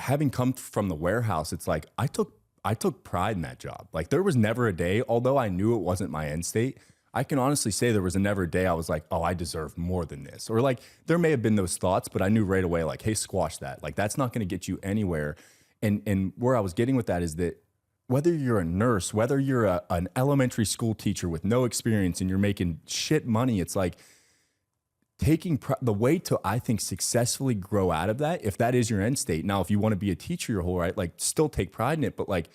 having come from the warehouse, it's like I took pride in that job. Like there was never a day, although I knew it wasn't my end state, I can honestly say there was never a day I was like, oh, I deserve more than this. Or like there may have been those thoughts, but I knew right away, like, hey, squash that. Like that's not going to get you anywhere. And where I was getting with that is that whether you're a nurse, whether you're an elementary school teacher with no experience and you're making shit money, it's like taking the way to, I think, successfully grow out of that, if that is your end state. Now, if you want to be a teacher your whole right, like still take pride in it, but like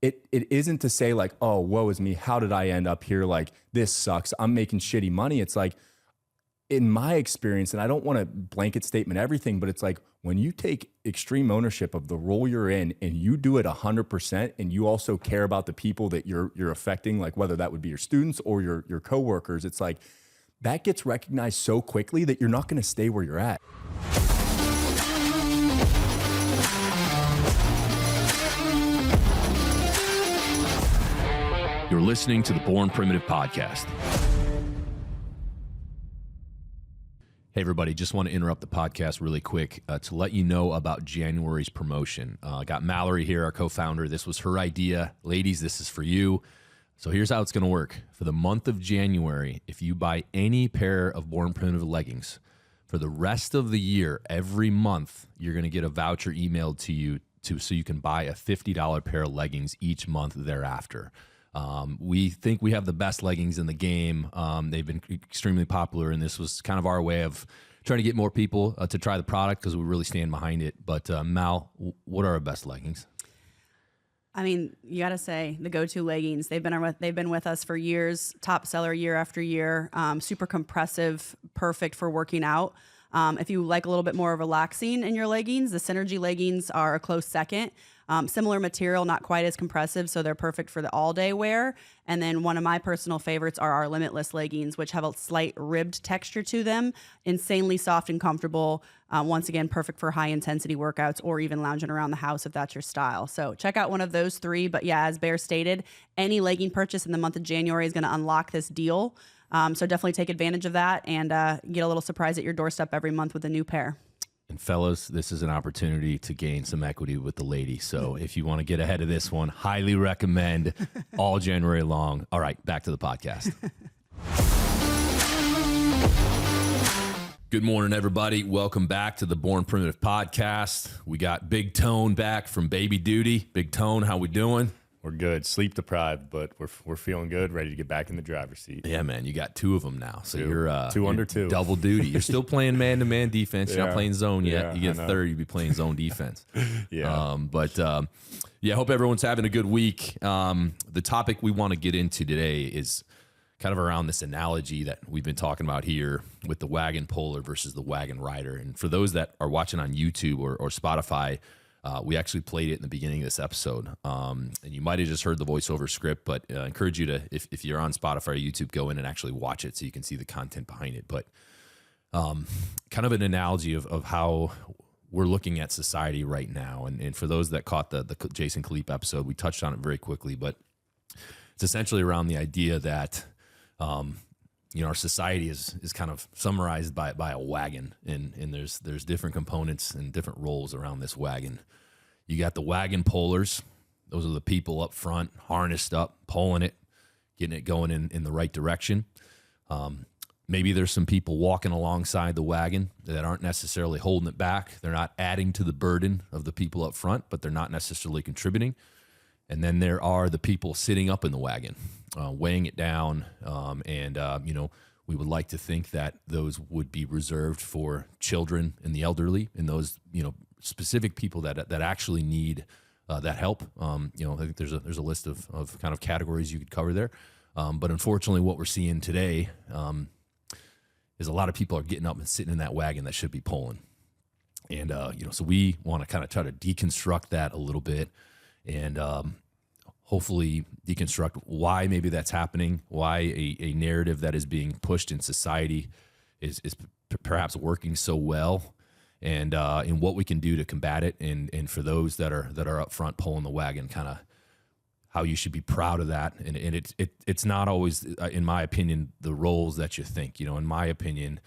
it isn't to say like, oh, woe is me. How did I end up here? Like this sucks. I'm making shitty money. It's like, in my experience, and I don't want to blanket statement everything, but it's like when you take extreme ownership of the role you're in and you do it 100%, and you also care about the people that you're affecting, like whether that would be your students or your coworkers, it's like that gets recognized so quickly that you're not going to stay where you're at. You're listening to the Born Primitive Podcast. Hey, everybody, just want to interrupt the podcast really quick to let you know about January's promotion. I got Mallory here, our co-founder. This was her idea. Ladies, this is for you. So here's how it's going to work. For the month of January, if you buy any pair of Born Primitive leggings, for the rest of the year, every month, you're going to get a voucher emailed to you so you can buy a $50 pair of leggings each month thereafter. We think we have the best leggings in the game. They've been extremely popular, and this was kind of our way of trying to get more people to try the product because we really stand behind it. But Mal, what are our best leggings? I mean, you got to say the go-to leggings. They've been with us for years. Top seller year after year. Super compressive, perfect for working out. If you like a little bit more relaxing in your leggings, the Synergy leggings are a close second. Similar material, not quite as compressive, so they're perfect for the all-day wear. And then one of my personal favorites are our Limitless leggings, which have a slight ribbed texture to them, insanely soft and comfortable. Once again, perfect for high-intensity workouts or even lounging around the house if that's your style. So check out one of those three. But yeah, as Bear stated, any legging purchase in the month of January is going to unlock this deal. So definitely take advantage of that and get a little surprise at your doorstep every month with a new pair. And fellas, this is an opportunity to gain some equity with the lady. So if you want to get ahead of this one, highly recommend all January long. All right, back to the podcast. Good morning, everybody. Welcome back to the Born Primitive Podcast. We got Big Tone back from baby duty. Big Tone, how we doing? We're good, sleep deprived, but we're feeling good, ready to get back in the driver's seat. Yeah, man, you got two of them now, so you're two under two, double duty. You're still playing man-to-man defense. You're not playing zone yet. Yeah, you get third, you'd be playing zone defense. Yeah, I hope everyone's having a good week. The topic we want to get into today is kind of around this analogy that we've been talking about here with the wagon puller versus the wagon rider. And for those that are watching on YouTube or Spotify, we actually played it in the beginning of this episode, and you might have just heard the voiceover script, but I encourage you to, if you're on Spotify or YouTube, go in and actually watch it so you can see the content behind it. But kind of an analogy of how we're looking at society right now. And for those that caught the Jason Khalippe episode, we touched on it very quickly, but it's essentially around the idea that our society is kind of summarized by a wagon, and there's different components and different roles around this wagon. You got the wagon pullers. Those are the people up front, harnessed up, pulling it, getting it going in the right direction. Maybe there's some people walking alongside the wagon that aren't necessarily holding it back. They're not adding to the burden of the people up front, but they're not necessarily contributing. And then there are the people sitting up in the wagon, weighing it down. We would like to think that those would be reserved for children and the elderly and those, specific people that actually need that help. I think there's a list of kind of categories you could cover there. But unfortunately, what we're seeing today is a lot of people are getting up and sitting in that wagon that should be pulling. And, so we want to kind of try to deconstruct that a little bit and hopefully deconstruct why maybe that's happening, why a narrative that is being pushed in society is perhaps working so well, and what we can do to combat it, and for those that are up front pulling the wagon, kind of how you should be proud of that. And it's not always, in my opinion, the roles that you think. In my opinion,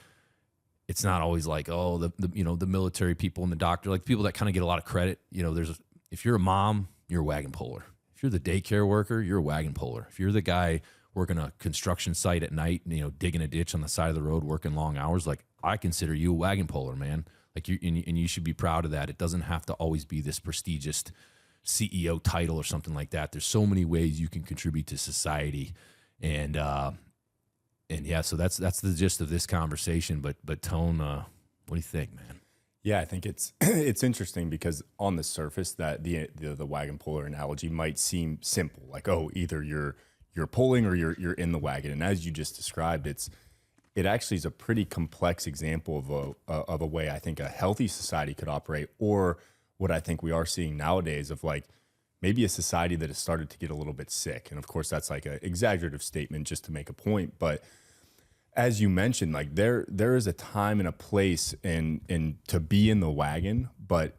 it's not always like, oh, the military people and the doctor, like people that kind of get a lot of credit. If you're a mom, you're a wagon puller. If you're the daycare worker, you're a wagon puller. If you're the guy working a construction site at night, digging a ditch on the side of the road, working long hours, like I consider you a wagon puller, man. Like and you should be proud of that. It doesn't have to always be this prestigious CEO title or something like that. There's so many ways you can contribute to society. And yeah, so that's the gist of this conversation. But Tone, what do you think, man? Yeah, I think it's it's interesting because on the surface that the wagon puller analogy might seem simple, like, oh, either you're pulling or you're in the wagon. And as you just described, it actually is a pretty complex example of a way I think a healthy society could operate, or what I think we are seeing nowadays of like maybe a society that has started to get a little bit sick. And of course, that's like an exaggerative statement just to make a point. But as you mentioned, like there is a time and a place and to be in the wagon, but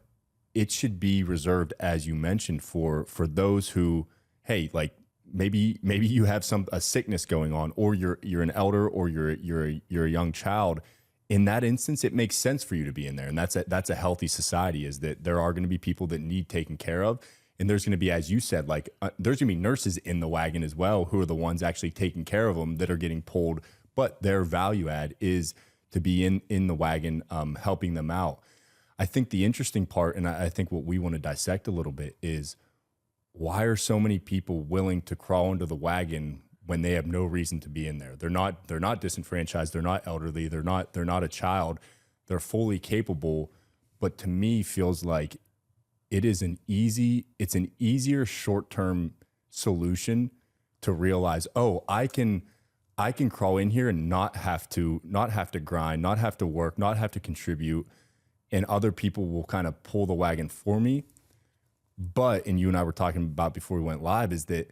it should be reserved, as you mentioned, for those who, hey, like maybe you have a sickness going on, or you're an elder, or you're a young child. In that instance, it makes sense for you to be in there, and that's a healthy society. Is that there are going to be people that need taken care of, and there's going to be, as you said, like there's going to be nurses in the wagon as well, who are the ones actually taking care of them that are getting pulled. But their value add is to be in the wagon, helping them out. I think the interesting part, and I think what we want to dissect a little bit, is why are so many people willing to crawl into the wagon when they have no reason to be in there? They're not disenfranchised. They're not elderly. They're not a child. They're fully capable. But to me, feels like it's an easier short-term solution to realize, oh, I can crawl in here and not have to grind, not have to work, not have to contribute, and other people will kind of pull the wagon for me. But, and you and I were talking about before we went live, is that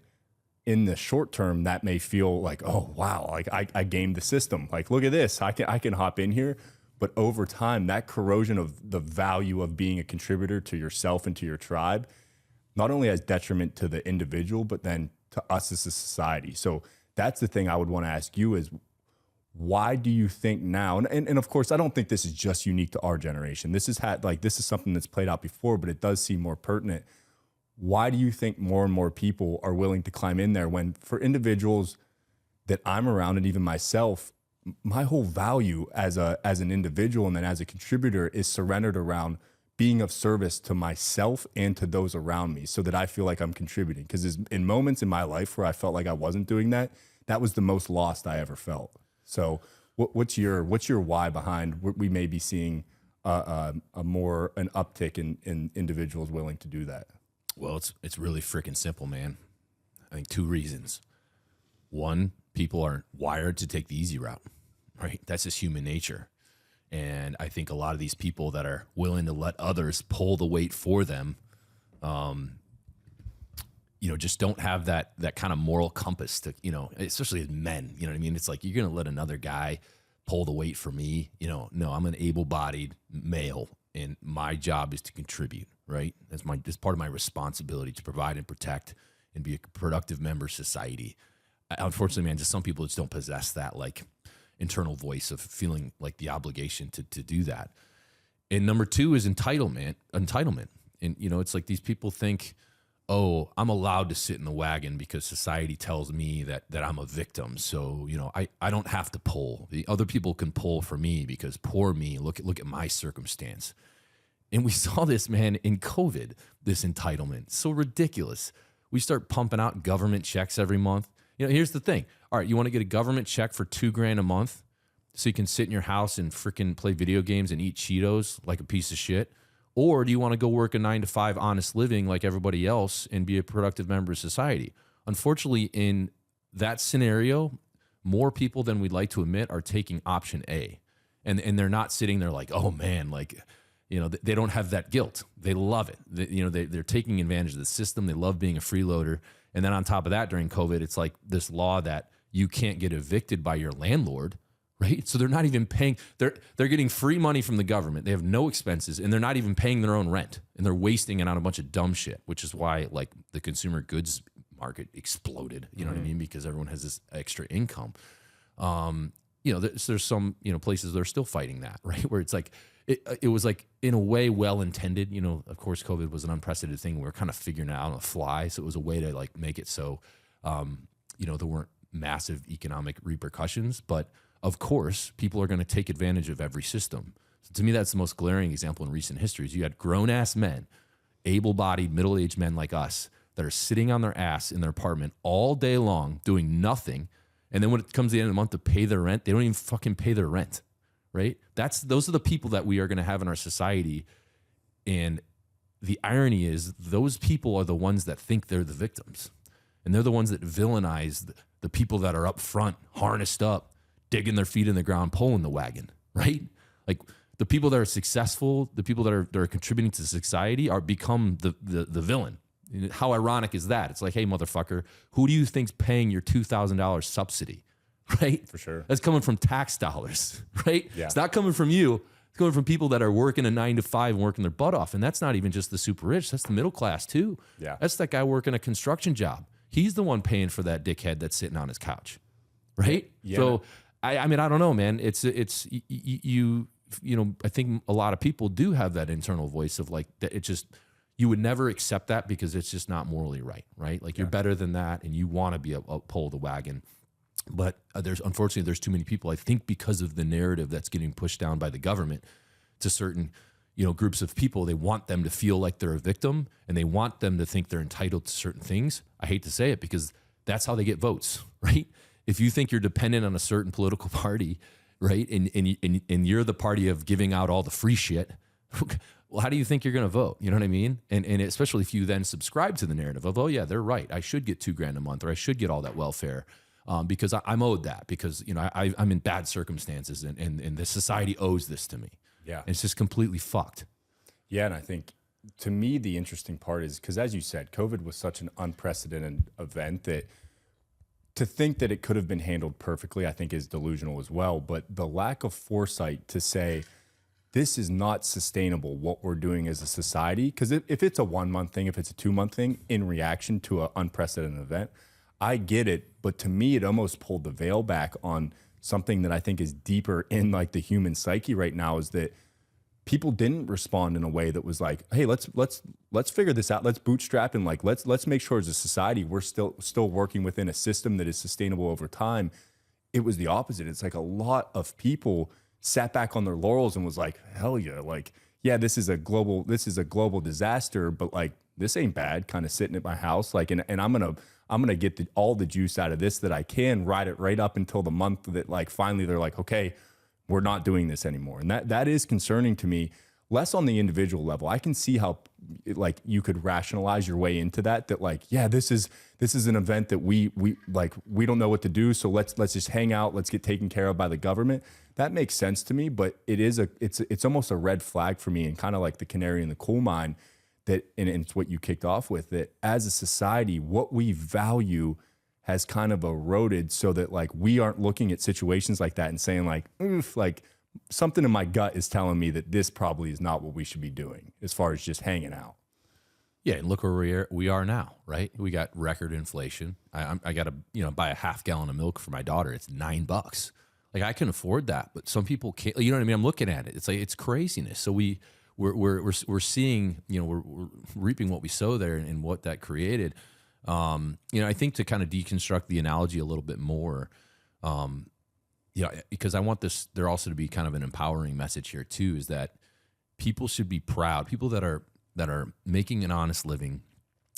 in the short term, that may feel like, oh, wow, like I gamed the system. Like, look at this, I can hop in here. But over time, that corrosion of the value of being a contributor to yourself and to your tribe, not only has detriment to the individual, but then to us as a society. So that's the thing I would want to ask you is, why do you think now, and of course, I don't think this is just unique to our generation. This is something that's played out before, but it does seem more pertinent. Why do you think more and more people are willing to climb in there when, for individuals that I'm around, and even myself, my whole value as an individual and then as a contributor is surrendered around being of service to myself and to those around me, so that I feel like I'm contributing? Because in moments in my life where I felt like I wasn't doing that, that was the most lost I ever felt. So what's your why behind we may be seeing an uptick in individuals willing to do that? Well, it's really freaking simple, man. I think 2 reasons. One, people are wired to take the easy route, right? That's just human nature. And I think a lot of these people that are willing to let others pull the weight for them, just don't have that kind of moral compass to, especially as men, you know what I mean? It's like, you're going to let another guy pull the weight for me. No, I'm an able-bodied male, and my job is to contribute, right? That's part of my responsibility, to provide and protect and be a productive member of society. Unfortunately, man, just some people just don't possess that like internal voice of feeling like the obligation to do that. And number 2 is entitlement. And, it's like these people think, oh, I'm allowed to sit in the wagon because society tells me that I'm a victim. So, I don't have to pull. The other people can pull for me because poor me, look at my circumstance. And we saw this, man, in COVID, this entitlement. So ridiculous. We start pumping out government checks every month. Here's the thing. All right, you want to get a government check for $2,000 a month so you can sit in your house and freaking play video games and eat Cheetos like a piece of shit? Or do you want to go work a 9-to-5 honest living like everybody else and be a productive member of society? Unfortunately, in that scenario, more people than we'd like to admit are taking option A. And they're not sitting there like, oh man, like, they don't have that guilt. They love it. They're taking advantage of the system. They love being a freeloader. And then on top of that, during COVID, it's like this law that you can't get evicted by your landlord, right? So they're not even paying. They're getting free money from the government. They have no expenses, and they're not even paying their own rent. And they're wasting it on a bunch of dumb shit, which is why like the consumer goods market exploded. You know what I mean? Because everyone has this extra income. there's some, places that are still fighting that, right? Where it's like, it was like in a way well-intended, of course, COVID was an unprecedented thing. We were kind of figuring it out on the fly. So it was a way to like make it so, there weren't massive economic repercussions, but of course people are going to take advantage of every system. So to me, that's the most glaring example in recent history is you had grown ass men, able-bodied middle-aged men like us that are sitting on their ass in their apartment all day long doing nothing. And then when it comes to the end of the month to pay their rent, they don't even fucking pay their rent, right? Those are the people that we are going to have in our society. And the irony is those people are the ones that think they're the victims. And they're the ones that villainize the people that are up front, harnessed up, digging their feet in the ground, pulling the wagon, right? Like the people that are successful, the people that are contributing to society are become the villain. How ironic is that? It's like, hey, motherfucker, who do you think's paying your $2,000 subsidy, right? For sure. That's coming from tax dollars, right? Yeah. It's not coming from you. It's coming from people that are working a 9 to 5 and working their butt off. And that's not even just the super rich. That's the middle class too. Yeah. That's that guy working a construction job. He's the one paying for that dickhead that's sitting on his couch, right? Yeah. So, I mean, I don't know, man. It's I think a lot of people do have that internal voice of like, that it just, you would never accept that because it's just not morally right? Like you're better than that and you want to be a pull the wagon. But unfortunately, there's too many people, I think because of the narrative that's getting pushed down by the government to certain, groups of people, they want them to feel like they're a victim and they want them to think they're entitled to certain things. I hate to say it because that's how they get votes, right? If you think you're dependent on a certain political party, right, and you're the party of giving out all the free shit, well, how do you think you're going to vote? You know what I mean? And especially if you then subscribe to the narrative of, oh yeah, they're right. I should get $2,000 a month, or I should get all that welfare because I'm owed that because I'm in bad circumstances and the society owes this to me. Yeah, and it's just completely fucked. Yeah, and I think to me the interesting part is because as you said, COVID was such an unprecedented event that to think that it could have been handled perfectly, I think is delusional as well. But the lack of foresight to say, this is not sustainable, what we're doing as a society. Because if it's a 1 month thing, if it's a 2 month thing in reaction to an unprecedented event, I get it. But to me, it almost pulled the veil back on something that I think is deeper in like the human psyche right now is that people didn't respond in a way that was like, hey, let's figure this out. Let's bootstrap and like, let's make sure as a society, we're still working within a system that is sustainable over time. It was the opposite. It's like a lot of people sat back on their laurels and was like, hell yeah, like, yeah, this is a global disaster, but like, this ain't bad, kind of sitting at my house. Like, and I'm gonna get all the juice out of this that I can, ride it right up until the month that like, finally they're like, okay, we're not doing this anymore. And that is concerning to me, less on the individual level. I can see how like you could rationalize your way into that like, yeah, this is an event that we don't know what to do. So let's just hang out. Let's get taken care of by the government. That makes sense to me, but it's almost a red flag for me and kind of like the canary in the coal mine that, and it's what you kicked off with, that as a society, what we value has kind of eroded so that like we aren't looking at situations like that and saying like, oof, like something in my gut is telling me that this probably is not what we should be doing as far as just hanging out. Yeah, and look where we are now, right? We got record inflation. I got to buy a half gallon of milk for my daughter. It's $9. Like I can afford that, but some people can't. You know what I mean? I'm looking at it. It's like it's craziness. So we're seeing, we're reaping what we sow there and what that created. I think to kind of deconstruct the analogy a little bit more, because I want there also to be kind of an empowering message here too, is that people should be proud. People that are making an honest living,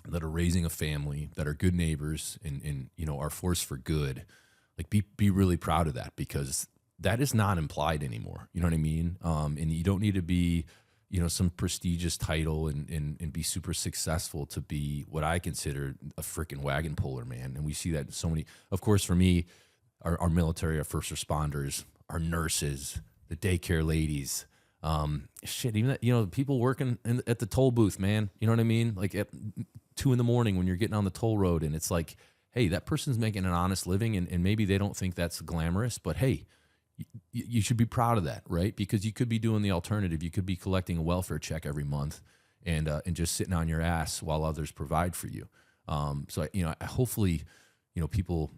that are raising a family, that are good neighbors and are force for good, like be really proud of that because that is not implied anymore. You know what I mean? And you don't need to be, some prestigious title and be super successful to be what I consider a freaking wagon puller, man. And we see that in so many, of course, for me, our military, our first responders, our nurses, the daycare ladies, even that, people working at the toll booth, man. You know what I mean? Like at 2 a.m. when you're getting on the toll road and it's like, hey, that person's making an honest living and maybe they don't think that's glamorous, but hey, you should be proud of that, right? Because you could be doing the alternative. You could be collecting a welfare check every month and just sitting on your ass while others provide for you. So hopefully, people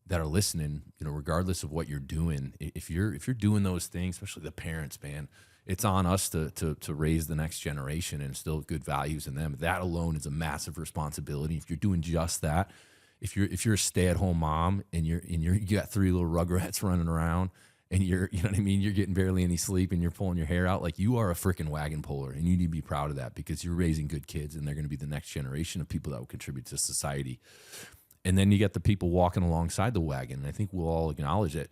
that are listening, regardless of what you're doing, if you're doing those things, especially the parents, man, it's on us to raise the next generation and instill good values in them. That alone is a massive responsibility. If you're doing just that, if you're a stay-at-home mom and you got 3 little rugrats running around and you know what I mean, you're getting barely any sleep and you're pulling your hair out, like, you are a freaking wagon puller, and you need to be proud of that, because you're raising good kids and they're going to be the next generation of people that will contribute to society. And then you get the people walking alongside the wagon. And I think we'll all acknowledge that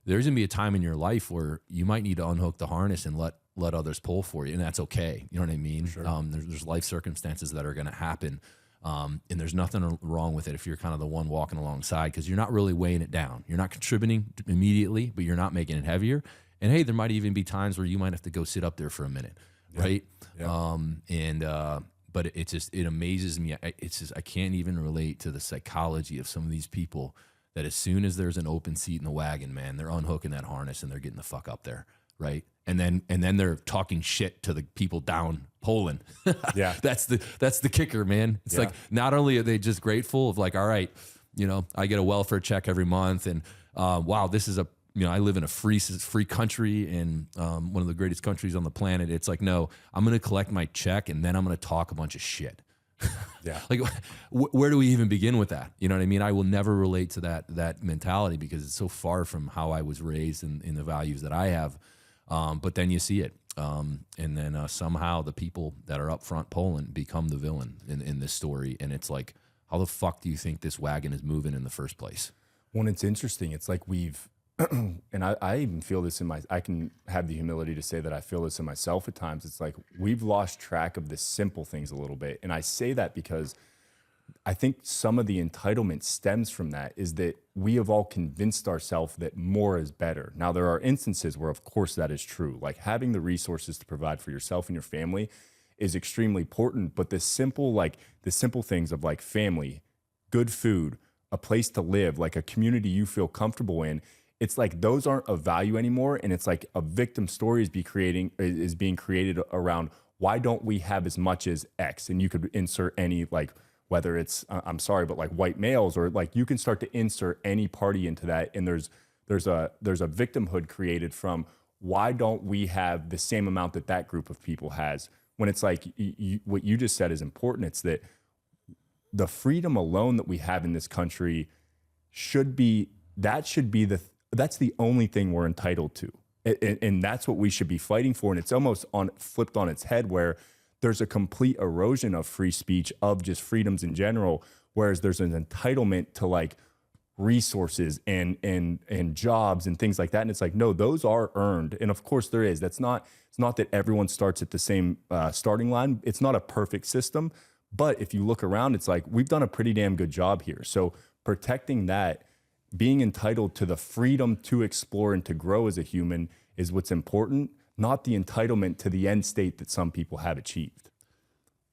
there's going to be a time in your life where you might need to unhook the harness and let others pull for you. And that's okay. You know what I mean? Sure. There's life circumstances that are going to happen. And there's nothing wrong with it if you're kind of the one walking alongside, because you're not really weighing it down. You're not contributing immediately, but you're not making it heavier. And hey, there might even be times where you might have to go sit up there for a minute, right? Yeah. But it amazes me. I can't even relate to the psychology of some of these people that as soon as there's an open seat in the wagon, man, they're unhooking that harness and they're getting the fuck up there, right? And then they're talking shit to the people down pulling. Yeah. That's the kicker, man. It's like, not only are they just grateful of like, all right, I get a welfare check every month, and wow, this is I live in a free country, and one of the greatest countries on the planet. It's like, no, I'm going to collect my check and then I'm going to talk a bunch of shit. Yeah. Like, where do we even begin with that? You know what I mean? I will never relate to that mentality, because it's so far from how I was raised in the values that I have. But then you see it. And then somehow the people that are up front pulling become the villain in this story. And it's like, how the fuck do you think this wagon is moving in the first place? Well, it's interesting. It's like and I even feel this I can have the humility to say that I feel this in myself at times. It's like we've lost track of the simple things a little bit. And I say that because I think some of the entitlement stems from that, is that we have all convinced ourselves that more is better. Now, there are instances where, of course, that is true. Like, having the resources to provide for yourself and your family is extremely important. But the simple things of like family, good food, a place to live, like a community you feel comfortable in, it's like those aren't of value anymore. And it's like a victim story is being created around, why don't we have as much as X? And you could insert any, like, whether it's, I'm sorry, but like white males, or like you can start to insert any party into that. And there's a victimhood created from, why don't we have the same amount that group of people has? When it's like, what you just said is important. It's that the freedom alone that we have in this country that's the only thing we're entitled to. And that's what we should be fighting for. And it's almost flipped on its head, where there's a complete erosion of free speech, of just freedoms in general, whereas there's an entitlement to like resources and jobs and things like that. And it's like, no, those are earned. And of course there is. It's not that everyone starts at the same starting line. It's not a perfect system. But if you look around, it's like, we've done a pretty damn good job here. So protecting that, being entitled to the freedom to explore and to grow as a human, is what's important, not the entitlement to the end state that some people have achieved.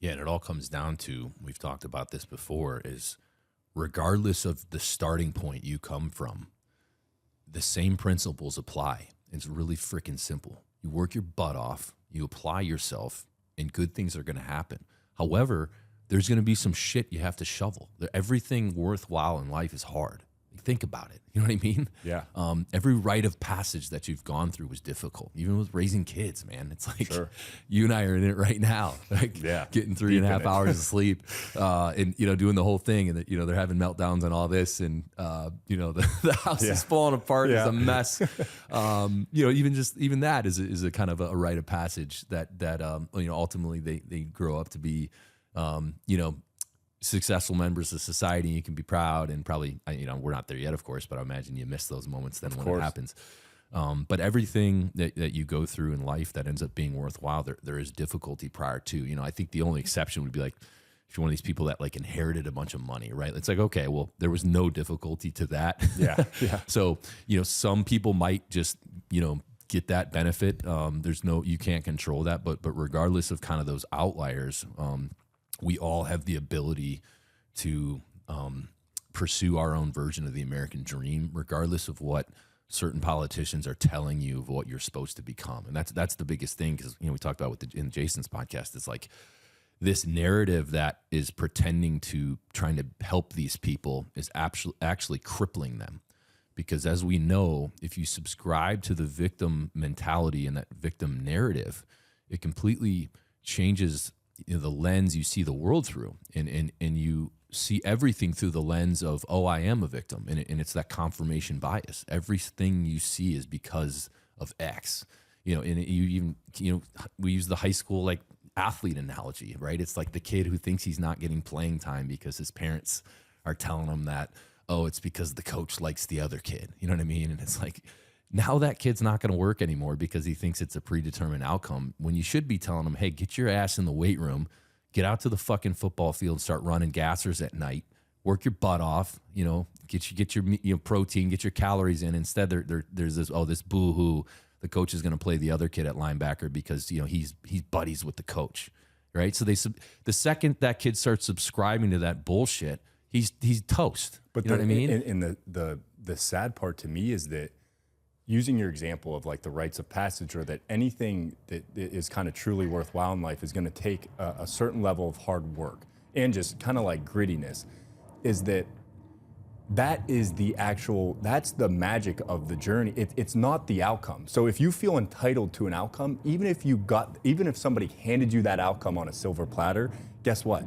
Yeah, and it all comes down to, we've talked about this before, is regardless of the starting point you come from, the same principles apply. It's really freaking simple. You work your butt off, you apply yourself, and good things are going to happen. However, there's going to be some shit you have to shovel. Everything worthwhile in life is hard. Think about it. You know what I mean? Yeah. Every rite of passage that you've gone through was difficult, even with raising kids, man. It's like, sure, you and I are in it right now, like getting 3.5 hours of sleep, and doing the whole thing, and that they're having meltdowns and all this, and the house is falling apart. It's a mess. Even that is a kind of a rite of passage that ultimately they grow up to be successful members of society. You can be proud, and probably, we're not there yet, of course, but I imagine you miss those moments then when it happens. But everything that you go through in life that ends up being worthwhile, there is difficulty prior to. I think the only exception would be like, if you're one of these people that like inherited a bunch of money, right? It's like, okay, well, there was no difficulty to that. Yeah. So, some people might just, get that benefit. You can't control that, but regardless of kind of those outliers, we all have the ability to pursue our own version of the American dream, regardless of what certain politicians are telling you of what you're supposed to become. And that's the biggest thing, because we talked about in Jason's podcast. It's like this narrative that is pretending to trying to help these people is actually crippling them. because as we know, if you subscribe to the victim mentality and that victim narrative, it completely changes the lens you see the world through, and you see everything through the lens of, oh, I am a victim, and it's that confirmation bias. Everything you see is because of X. And you even, we use the high school like athlete analogy, right? It's like the kid who thinks he's not getting playing time because his parents are telling him that, oh, it's because the coach likes the other kid. You know what I mean? And it's like, now that kid's not going to work anymore because he thinks it's a predetermined outcome, when you should be telling him, hey, get your ass in the weight room, get out to the fucking football field, start running gassers at night, work your butt off, get your protein, get your calories in. Instead, there's this boo-hoo. The coach is going to play the other kid at linebacker because he's buddies with the coach, right? So the second that kid starts subscribing to that bullshit, he's toast. But you know what I mean? And the sad part to me is that, using your example of like the rites of passage, or that anything that is kind of truly worthwhile in life is going to take a certain level of hard work and just kind of like grittiness, is that's the magic of the journey. It's not the outcome. So if you feel entitled to an outcome, even if somebody handed you that outcome on a silver platter, guess what?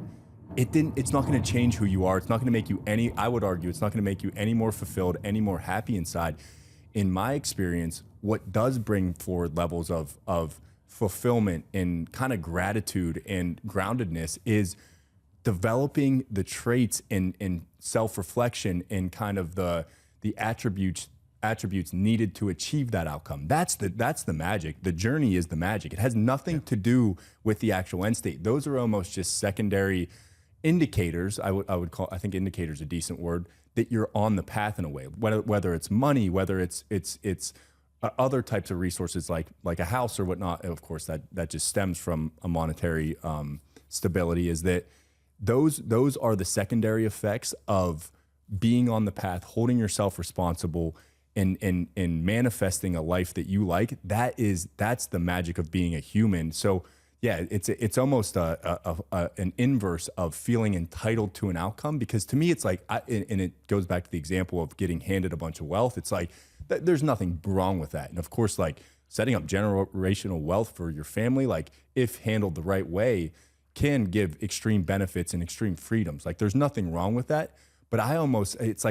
It's not going to change who you are. It's not going to make you I would argue it's not going to make you any more fulfilled, any more happy inside. In my experience, what does bring forward levels of fulfillment and kind of gratitude and groundedness is developing the traits in self-reflection and kind of the attributes needed to achieve that outcome. That's the magic. The journey is the magic. It has nothing to do with the actual end state. Those are almost just secondary indicators. I think indicator is a decent word, that you're on the path in a way, whether it's money, whether it's other types of resources like a house or whatnot. Of course, that just stems from a monetary stability. Is that those are the secondary effects of being on the path, holding yourself responsible, and manifesting a life that you like. That's the magic of being a human. So yeah, it's almost an inverse of feeling entitled to an outcome, because to me it's like, and it goes back to the example of getting handed a bunch of wealth. It's like there's nothing wrong with that, and of course, like setting up generational wealth for your family, like if handled the right way, can give extreme benefits and extreme freedoms. Like there's nothing wrong with that. But it's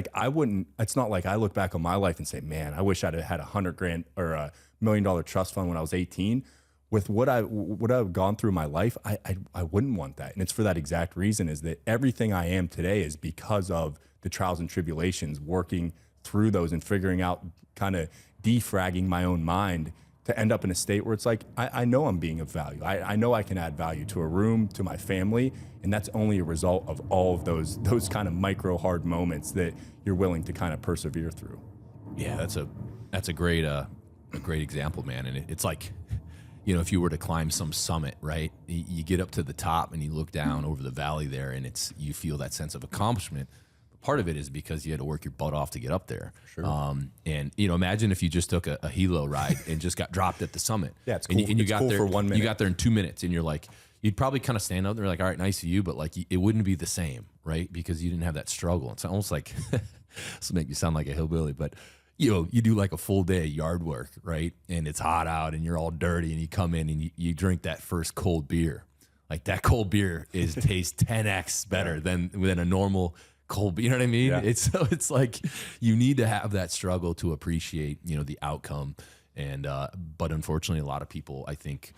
not like I look back on my life and say, man, I wish I'd have had $100,000 or $1 million trust fund when I was 18. With what I've gone through in my life, I wouldn't want that. And it's for that exact reason, is that everything I am today is because of the trials and tribulations, working through those and figuring out, kind of defragging my own mind to end up in a state where it's like, I know I'm being of value. I know I can add value to a room, to my family. And that's only a result of all of those kind of micro hard moments that you're willing to kind of persevere through. Yeah, that's a great example, man. And it's like, if you were to climb some summit, right, you get up to the top and you look down over the valley there, and you feel that sense of accomplishment. But part of it is because you had to work your butt off to get up there. Sure. And imagine if you just took a helo ride and just got dropped at the summit. Yeah, it's cool. And you got cool there for 1 minute. You got there in 2 minutes, and you're like, you'd probably kind of stand up there like, all right, nice view, but like it wouldn't be the same, right? Because you didn't have that struggle. It's almost like, this will make you sound like a hillbilly, but you do like a full day of yard work, right? And it's hot out and you're all dirty, and you come in and you drink that first cold beer. Like that cold beer tastes 10x better than a normal cold beer. You know what I mean? Yeah. It's like you need to have that struggle to appreciate, the outcome. And but unfortunately, a lot of people, I think,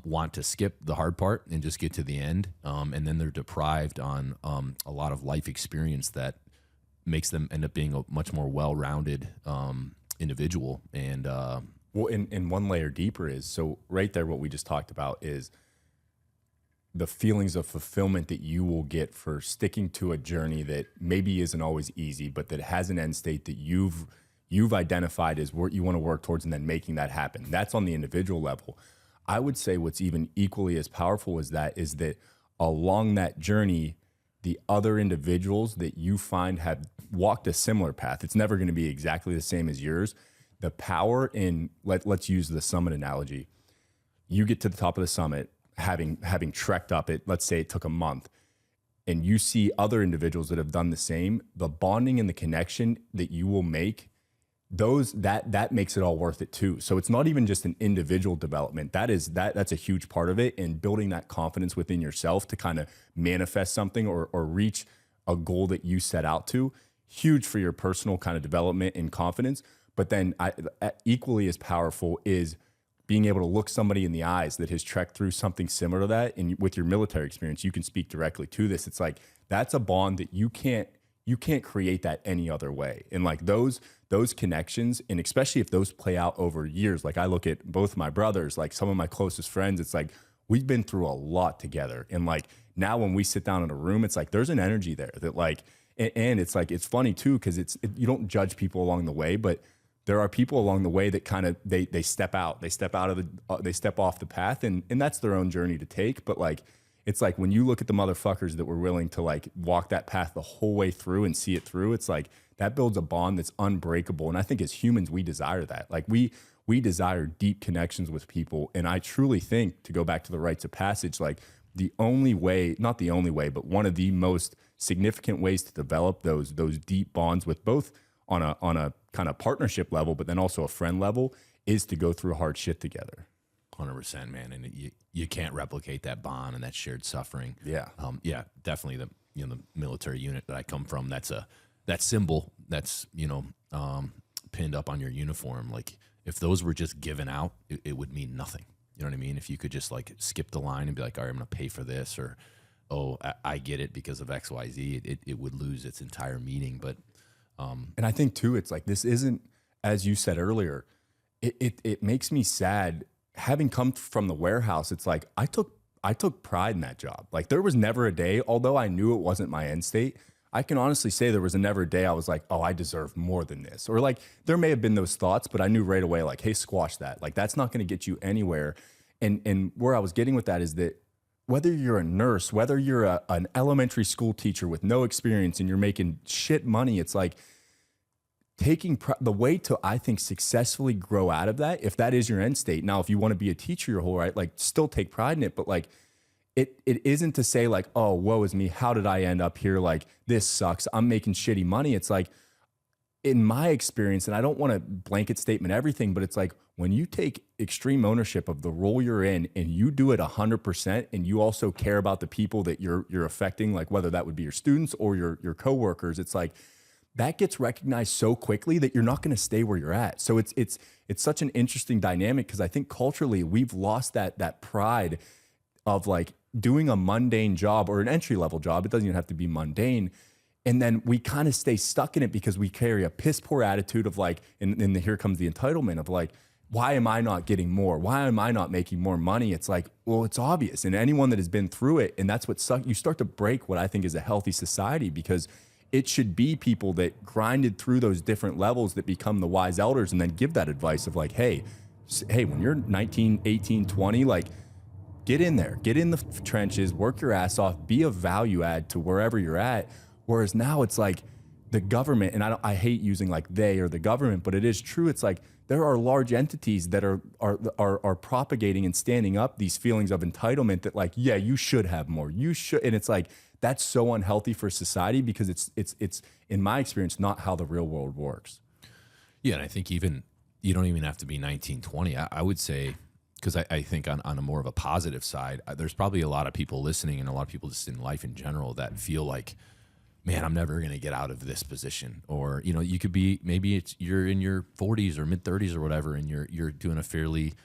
want to skip the hard part and just get to the end. And then they're deprived on a lot of life experience that makes them end up being a much more well-rounded individual. And well, and one layer deeper is, so right there, what we just talked about is the feelings of fulfillment that you will get for sticking to a journey that maybe isn't always easy, but that has an end state that you've identified as what you want to work towards, and then making that happen. That's on the individual level. I would say what's even equally as powerful as that is that along that journey, the other individuals that you find have walked a similar path, it's never going to be exactly the same as yours. The power in, let's use the summit analogy. You get to the top of the summit, having trekked up it, let's say it took a month, and you see other individuals that have done the same. The bonding and the connection that you will make that makes it all worth it too. So it's not even just an individual development. That's a huge part of it, and building that confidence within yourself to kind of manifest something or reach a goal that you set out to. Huge for your personal kind of development and confidence. But then equally as powerful is being able to look somebody in the eyes that has trekked through something similar to that. And with your military experience, you can speak directly to this. It's like, that's a bond that you can't create that any other way. And like those connections, and especially if those play out over years, like I look at both my brothers, like some of my closest friends, it's like we've been through a lot together. And like now when we sit down in a room, it's like there's an energy there that like, and it's like, it's funny too, because you don't judge people along the way, but there are people along the way that kind of they step off the path, and that's their own journey to take. But like, it's like when you look at the motherfuckers that were willing to like walk that path the whole way through and see it through, it's like that builds a bond that's unbreakable. And I think as humans, we desire that. Like we desire deep connections with people. And I truly think, to go back to the rites of passage, like the only way, not the only way, but one of the most significant ways to develop those deep bonds with both on a kind of partnership level, but then also a friend level, is to go through hard shit together. 100%, man. And you can't replicate that bond and that shared suffering. Yeah. Yeah, definitely the military unit that I come from, that symbol that's, pinned up on your uniform. Like if those were just given out, it would mean nothing. You know what I mean? If you could just like skip the line and be like, all right, I'm going to pay for this, or, oh, I get it because of X, Y, Z, it would lose its entire meaning. But, and I think too, it's like, this isn't, as you said earlier, it makes me sad having come from the warehouse. It's like, I took pride in that job. Like there was never a day, although I knew it wasn't my end state, I can honestly say there was never a day I was like, oh, I deserve more than this. Or like, there may have been those thoughts, but I knew right away, like, hey, squash that. Like, that's not going to get you anywhere. And where I was getting with that is that whether you're a nurse, whether you're an elementary school teacher with no experience and you're making shit money, it's like taking the way to, I think, successfully grow out of that, if that is your end state. Now, if you want to be a teacher your whole right, like still take pride in it, but like, it isn't to say like, oh, woe is me, how did I end up here? Like, this sucks, I'm making shitty money. It's like, in my experience, and I don't want to blanket statement everything, but it's like when you take extreme ownership of the role you're in and you do it 100%, and you also care about the people that you're affecting, like whether that would be your students or your coworkers, it's like that gets recognized so quickly that you're not going to stay where you're at. So it's such an interesting dynamic, because I think culturally we've lost that pride of like doing a mundane job or an entry-level job. It doesn't even have to be mundane. And then we kind of stay stuck in it because we carry a piss poor attitude of like, and here comes the entitlement of like, why am I not getting more? Why am I not making more money? It's like, well, it's obvious. And anyone that has been through it, and that's what sucks, you start to break what I think is a healthy society, because it should be people that grinded through those different levels that become the wise elders and then give that advice of like, hey, when you're 19, 18, 20, like, get in there, get in the trenches, work your ass off, be a value add to wherever you're at. Whereas now it's like the government, and I hate using like they or the government, but it is true. It's like there are large entities that are propagating and standing up these feelings of entitlement that like, yeah, you should have more, you should. And it's like, that's so unhealthy for society, because it's in my experience, not how the real world works. Yeah. And I think even, you don't even have to be 19, 20. I would say, because I think on a more of a positive side, there's probably a lot of people listening, and a lot of people just in life in general, that feel like, man, I'm never going to get out of this position. Or, you could be, maybe you're in your 40s or mid 30s or whatever, and you're doing a fairly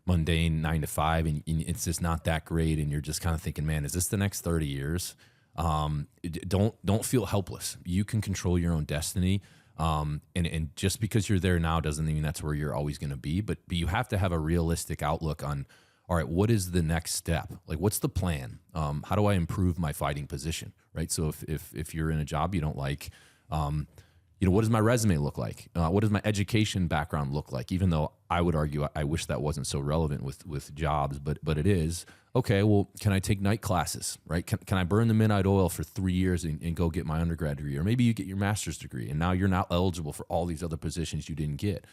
mundane 9 to 5, and it's just not that great. And you're just kind of thinking, man, is this the next 30 years? Don't feel helpless. You can control your own destiny. And just because you're there now doesn't mean that's where you're always going to be, but you have to have a realistic outlook on, all right, what is the next step? Like, what's the plan? How do I improve my fighting position? Right. So if you're in a job you don't like, what does my resume look like? What does my education background look like? Even though I would argue, I wish that wasn't so relevant with jobs, but it is. Okay, well, can I take night classes, right? Can I burn the midnight oil for 3 years and go get my undergrad degree? Or maybe you get your master's degree, and now you're not eligible for all these other positions you didn't get.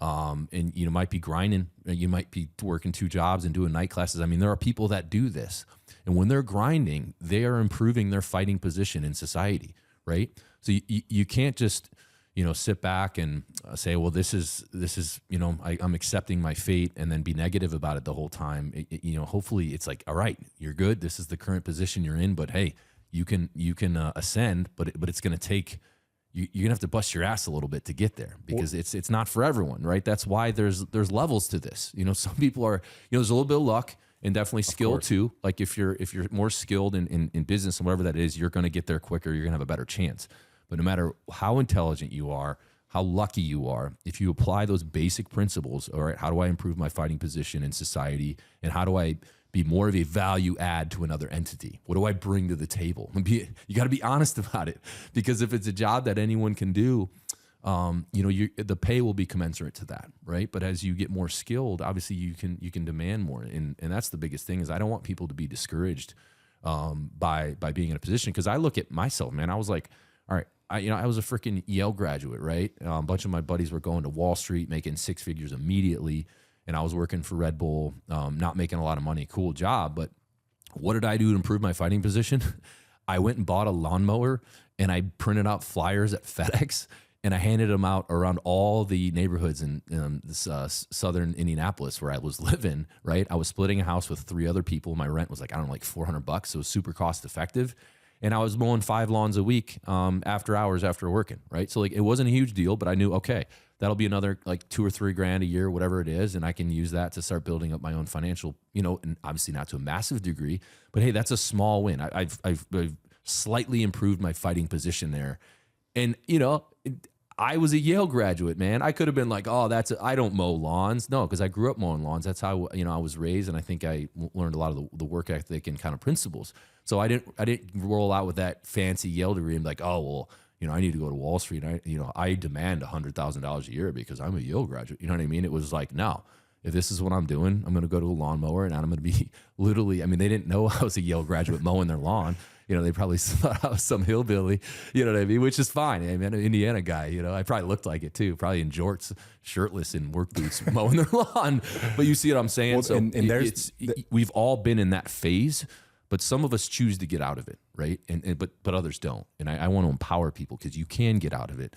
And you might be grinding, you might be working 2 jobs and doing night classes. I mean, there are people that do this. And when they're grinding, they are improving their fighting position in society, right? So you can't just, sit back and say, well, this is, I'm accepting my fate, and then be negative about it the whole time. Hopefully it's like, all right, you're good. This is the current position you're in, but hey, you can ascend, but it's going to take, you're going to have to bust your ass a little bit to get there, because it's not for everyone, right? That's why there's levels to this. Some people are, there's a little bit of luck and definitely skill too. Like if you're more skilled in business and whatever that is, you're going to get there quicker. You're going to have a better chance. But no matter how intelligent you are, how lucky you are, if you apply those basic principles, all right, how do I improve my fighting position in society? And how do I be more of a value add to another entity? What do I bring to the table? You got to be honest about it, because if it's a job that anyone can do, the pay will be commensurate to that, right? But as you get more skilled, obviously you can demand more, and that's the biggest thing. Is I don't want people to be discouraged by being in a position, because I look at myself, man. I was like, all right, I was a freaking Yale graduate, right? A bunch of my buddies were going to Wall Street, making six figures immediately, and I was working for Red Bull, not making a lot of money. Cool job, but what did I do to improve my fighting position? I went and bought a lawnmower, and I printed out flyers at FedEx, and I handed them out around all the neighborhoods in southern Indianapolis where I was living, right? I was splitting a house with 3 other people. My rent was like, I don't know, like $400. So it was super cost effective. And I was mowing 5 lawns a week after hours after working, right? So like it wasn't a huge deal, but I knew, okay, that'll be another like $2 or $3 grand a year, whatever it is. And I can use that to start building up my own financial, and obviously not to a massive degree, but hey, that's a small win. I've slightly improved my fighting position there. And, I was a Yale graduate, man. I could have been like, oh, I don't mow lawns. No, because I grew up mowing lawns. That's how, I was raised. And I think I learned a lot of the work ethic and kind of principles. So I didn't roll out with that fancy Yale degree and be like, oh, well, I need to go to Wall Street. I demand $100,000 a year because I'm a Yale graduate. You know what I mean? It was like, no, if this is what I'm doing, I'm going to go to a lawnmower, and I'm going to be literally, they didn't know I was a Yale graduate mowing their lawn. They probably thought I was some hillbilly, you know what I mean? Which is fine. I'm an Indiana guy, I probably looked like it too, probably in jorts, shirtless, and work boots mowing their lawn. But you see what I'm saying? Well, so and we've all been in that phase, but some of us choose to get out of it, right? But others don't. And I want to empower people, because you can get out of it.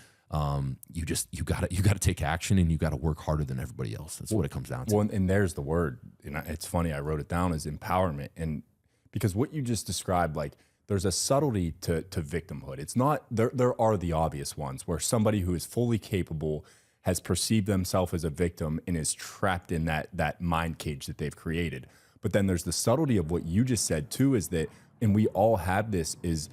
You got to take action, and you got to work harder than everybody else. That's what it comes down to. Well, and there's the word. It's funny, I wrote it down as empowerment. And because what you just described, like, there's a subtlety to victimhood. It's not, there are the obvious ones where somebody who is fully capable has perceived themselves as a victim and is trapped in that mind cage that they've created. But then there's the subtlety of what you just said too, is that, and we all have this, is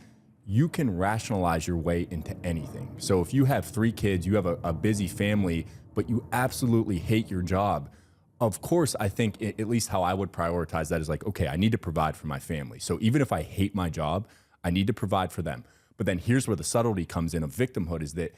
you can rationalize your way into anything. So if you have 3 kids, you have a busy family, but you absolutely hate your job, of course, I think at least how I would prioritize that is like, okay, I need to provide for my family. So even if I hate my job, I need to provide for them. But then here's where the subtlety comes in of victimhood, is that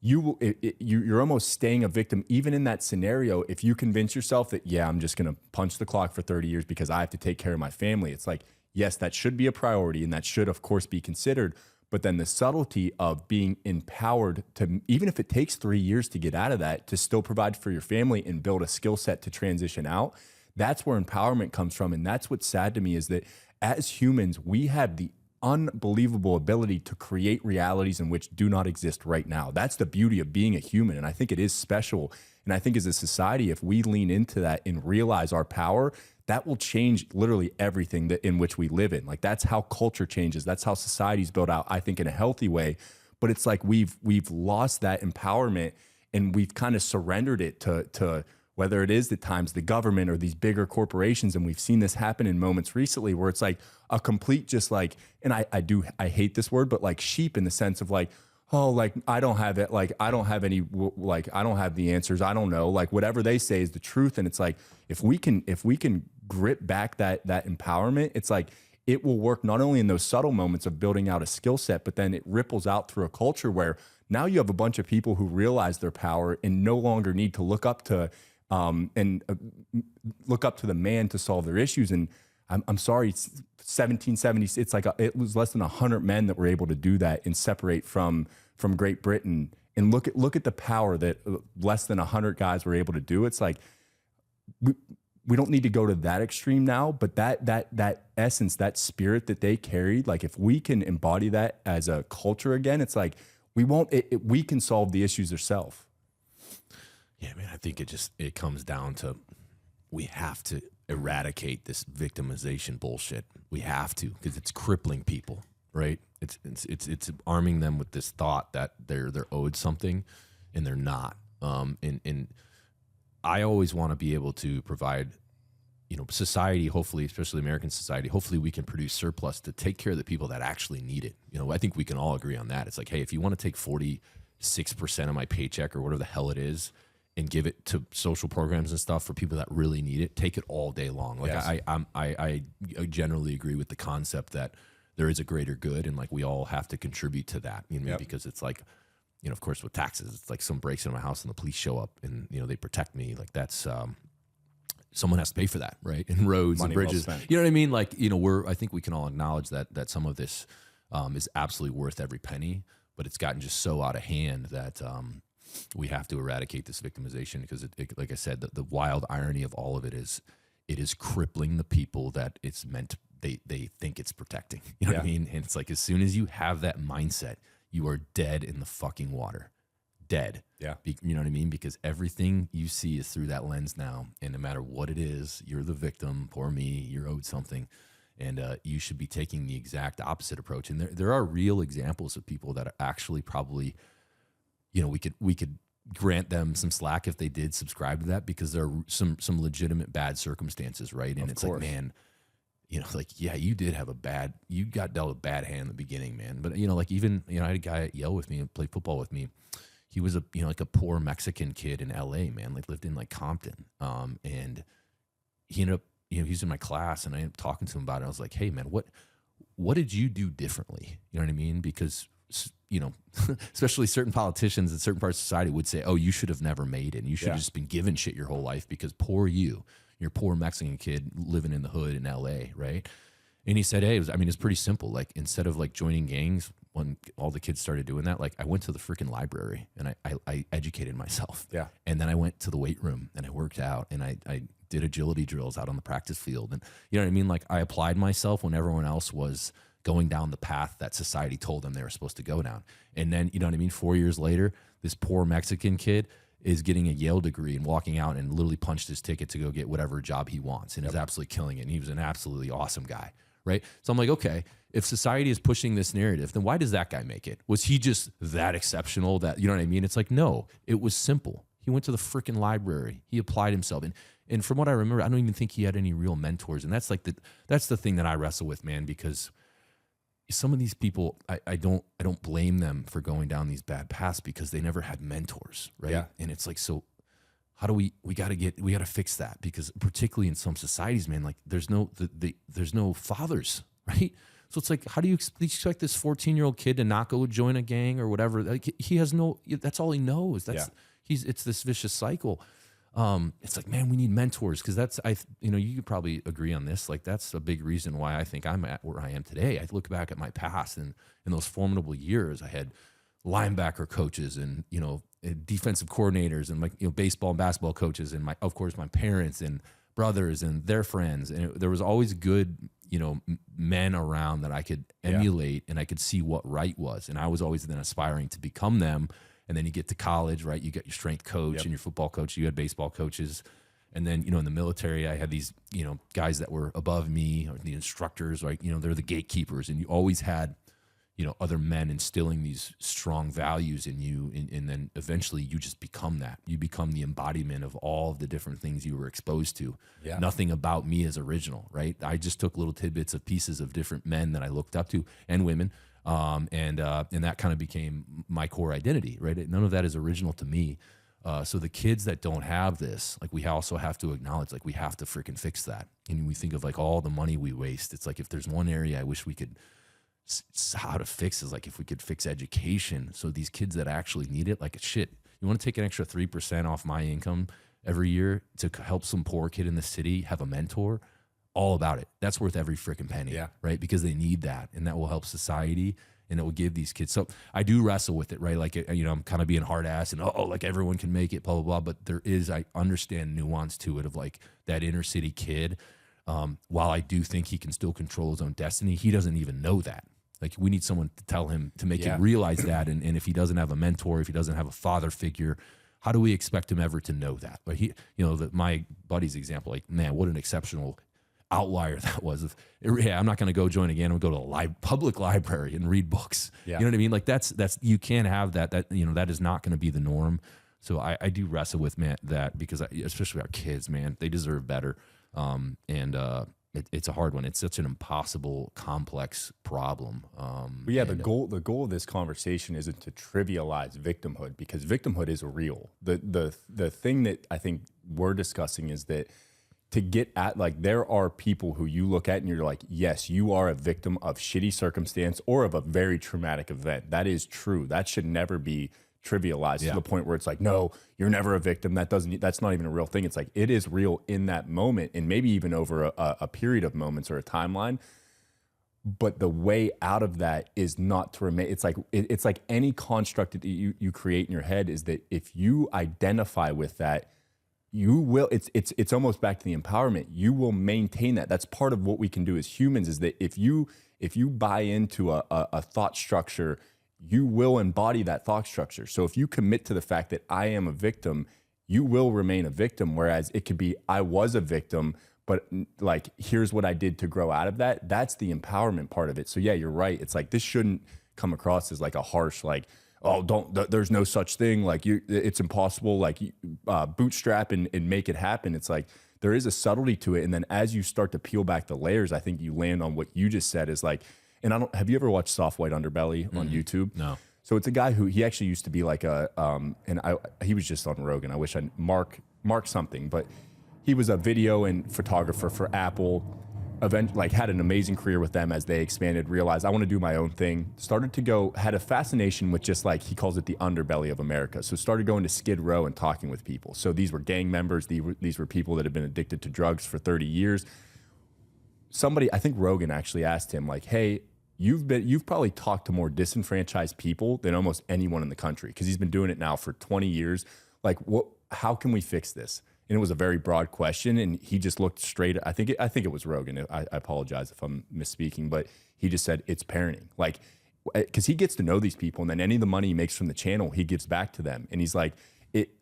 you're almost staying a victim even in that scenario. If you convince yourself that, yeah, I'm just going to punch the clock for 30 years because I have to take care of my family. It's like, yes, that should be a priority, and that should, of course, be considered. But then the subtlety of being empowered to, even if it takes 3 years to get out of that, to still provide for your family and build a skill set to transition out, that's where empowerment comes from. And that's what's sad to me, is that as humans, we have the unbelievable ability to create realities in which do not exist right now. That's the beauty of being a human. And I think it is special. And I think as a society, if we lean into that and realize our power, that will change literally everything in which we live in. Like, that's how culture changes. That's how society's built out, I think, in a healthy way. But it's like we've lost that empowerment, and we've kind of surrendered it to whether it is at times the government or these bigger corporations. And we've seen this happen in moments recently where it's like a complete, just like, and I hate this word, but like sheep, in the sense of like, oh, like, I don't have it. Like, I don't have any, like, I don't have the answers. I don't know. Like, whatever they say is the truth. And it's like, if we can grip back that empowerment, it's like, it will work not only in those subtle moments of building out a skill set, but then it ripples out through a culture where now you have a bunch of people who realize their power and no longer need to look up to the man to solve their issues. And I'm sorry, it's 1770. It's like it was less than 100 men that were able to do that and separate from Great Britain. And look at the power that less than 100 guys were able to do. It's like, we don't need to go to that extreme now, but that essence, that spirit that they carried, like, if we can embody that as a culture again, it's like We won't. We can solve the issues ourselves. Yeah, man, I think it comes down to we have to eradicate this victimization bullshit. We have to, because it's crippling people, right? It's arming them with this thought that they're owed something and they're not. And I always want to be able to provide, society, hopefully, especially American society, hopefully we can produce surplus to take care of the people that actually need it. I think we can all agree on that. It's like, hey, if you want to take 46% of my paycheck or whatever the hell it is and give it to social programs and stuff for people that really need it, take it all day long. Like Yes. I generally agree with the concept that there is a greater good and like we all have to contribute to that, Yep. because it's like, of course with taxes, it's like someone breaks into my house and the police show up and, they protect me. Like that's, someone has to pay for that, right? And roads Money and well bridges. spent. You know what I mean? Like, I think we can all acknowledge that some of this is absolutely worth every penny, but it's gotten just so out of hand that we have to eradicate this victimization because, like I said, the wild irony of all of it is crippling the people that it's meant to, they think it's protecting. You know what I Yeah. mean? And it's like as soon as you have that mindset, you are dead in the fucking water. Dead. Yeah. You know what I mean? Because everything you see is through that lens now. And no matter what it is, you're the victim. Poor me, you're owed something. And you should be taking the exact opposite approach. And there are real examples of people that are actually probably, we could grant them some slack if they did subscribe to that because there are some legitimate bad circumstances, right? And Of it's course. like, man, like, yeah, you got dealt a bad hand in the beginning, man. But, like even, I had a guy at Yale with me and played football with me. He was like a poor Mexican kid in LA, man, like lived in like Compton. And he ended up, he's in my class and I ended up talking to him about it. I was like, hey man, what did you do differently? You know what I mean? Because, especially certain politicians in certain parts of society would say, oh, you should have never made it. And you should have just been given shit your whole life because poor you're a poor Mexican kid living in the hood in LA. Right. And he said, hey, it's pretty simple. Like instead of like joining gangs, when all the kids started doing that, like I went to the freaking library and I educated myself. Yeah. And then I went to the weight room and I worked out and I did agility drills out on the practice field. And you know what I mean? Like I applied myself when everyone else was going down the path that society told them they were supposed to go down. And then, you know what I mean? 4 years later, this poor Mexican kid is getting a Yale degree and walking out and literally punched his ticket to go get whatever job he wants and is absolutely killing it. And he was an absolutely awesome guy. Right. So I'm like, okay, if society is pushing this narrative, then why does that guy make it? Was he just that exceptional that, you know what I mean? It's like, no, it was simple. He went to the freaking library. He applied himself. And from what I remember, I don't even think he had any real mentors. And that's like that's the thing that I wrestle with, man, because some of these people, I don't blame them for going down these bad paths because they never had mentors. Right. Yeah. And it's like, so how do we got to fix that because particularly in some societies, man, like there's no fathers, right? So it's like, how do you expect this 14-year-old kid to not go join a gang or whatever? Like he has that's all he knows. It's this vicious cycle. It's like, man, we need mentors because you could probably agree on this. Like that's a big reason why I think I'm at where I am today. I look back at my past and in those formidable years, I had linebacker coaches and, defensive coordinators and baseball and basketball coaches and of course my parents and brothers and their friends. And there was always good, men around that I could emulate and I could see what right was. And I was always then aspiring to become them. And then you get to college, right? You get your strength coach and your football coach. You had baseball coaches. And then, in the military, I had these, guys that were above me, or the instructors, right? They're the gatekeepers. And you always had, other men instilling these strong values in you. And then eventually you just become that. You become the embodiment of all of the different things you were exposed to. Yeah. Nothing about me is original, right? I just took little tidbits of pieces of different men that I looked up to and women. And that kind of became my core identity, right? None of that is original to me. So the kids that don't have this, like we also have to acknowledge, like we have to freaking fix that. And we think of like all the money we waste. It's like, if there's one area I wish we could, how to fix is like, if we could fix education. So these kids that actually need it, like shit, you want to take an extra 3% off my income every year to help some poor kid in the city have a mentor, all about it. That's worth every freaking penny, right? Because they need that, and that will help society, and it will give these kids. So I do wrestle with it, right? Like, I'm kind of being hard ass and, like everyone can make it, blah, blah, blah. But I understand nuance to it of like that inner city kid. While I do think he can still control his own destiny, he doesn't even know that. Like we need someone to tell him to make Yeah. him realize that. And if he doesn't have a mentor, if he doesn't have a father figure, how do we expect him ever to know that? But he, my buddy's example, like, man, what an exceptional outlier that was. I'm not going to go join again. I'm going to go to a public library and read books. Yeah. You know what I mean? Like that's, you can't have that, that is not going to be the norm. So I do wrestle with that because especially our kids, man, they deserve better. It's a hard one. It's such an impossible, complex problem. But yeah, the goal of this conversation isn't to trivialize victimhood, because victimhood is real. The thing that I think we're discussing is that to get at, like, there are people who you look at and you're like, yes, you are a victim of shitty circumstance or of a very traumatic event. That is true. That should never be trivialized to the point where it's like, no, you're never a victim. That's not even a real thing. It's like, it is real in that moment, and maybe even over a period of moments or a timeline. But the way out of that is not to remain. It's like any construct that you create in your head is that if you identify with that, you will, it's almost back to the empowerment. You will maintain that. That's part of what we can do as humans, is that if you buy into a thought structure, you will embody that thought structure. So if you commit to the fact that I am a victim, you will remain a victim. Whereas it could be, I was a victim, but like, here's what I did to grow out of that. That's the empowerment part of it. So yeah, you're right. It's like, this shouldn't come across as like a harsh, like, oh, there's no such thing. Like, it's impossible. Like, bootstrap and make it happen. It's like, there is a subtlety to it. And then as you start to peel back the layers, I think you land on what you just said is like, and have you ever watched Soft White Underbelly on YouTube? No. So it's a guy who, he actually used to be like he was just on Rogan. I wish Mark something, but he was a video and photographer for Apple. Had an amazing career with them as they expanded, realized I want to do my own thing. Had a fascination with just, like, he calls it the underbelly of America. So started going to Skid Row and talking with people. So these were gang members. These were people that had been addicted to drugs for 30 years. Somebody, I think Rogan actually asked him, like, hey, you've probably talked to more disenfranchised people than almost anyone in the country, because he's been doing it now for 20 years. Like, how can we fix this? And it was a very broad question, and he just looked straight. I think it was Rogan. I apologize if I'm misspeaking, but he just said it's parenting. Like, because he gets to know these people, and then any of the money he makes from the channel, he gives back to them. And he's like,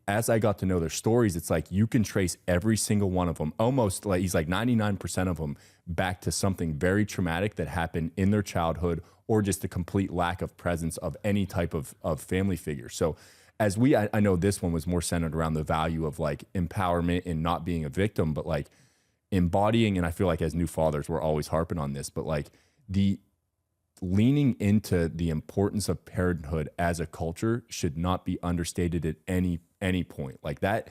as I got to know their stories, it's like you can trace every single one of them, almost like, he's like 99% of them, back to something very traumatic that happened in their childhood, or just a complete lack of presence of any type of family figure. So I know this one was more centered around the value of, like, empowerment and not being a victim, but like embodying, and I feel like as new fathers, we're always harping on this, but like the leaning into the importance of parenthood as a culture should not be understated at any point. Like that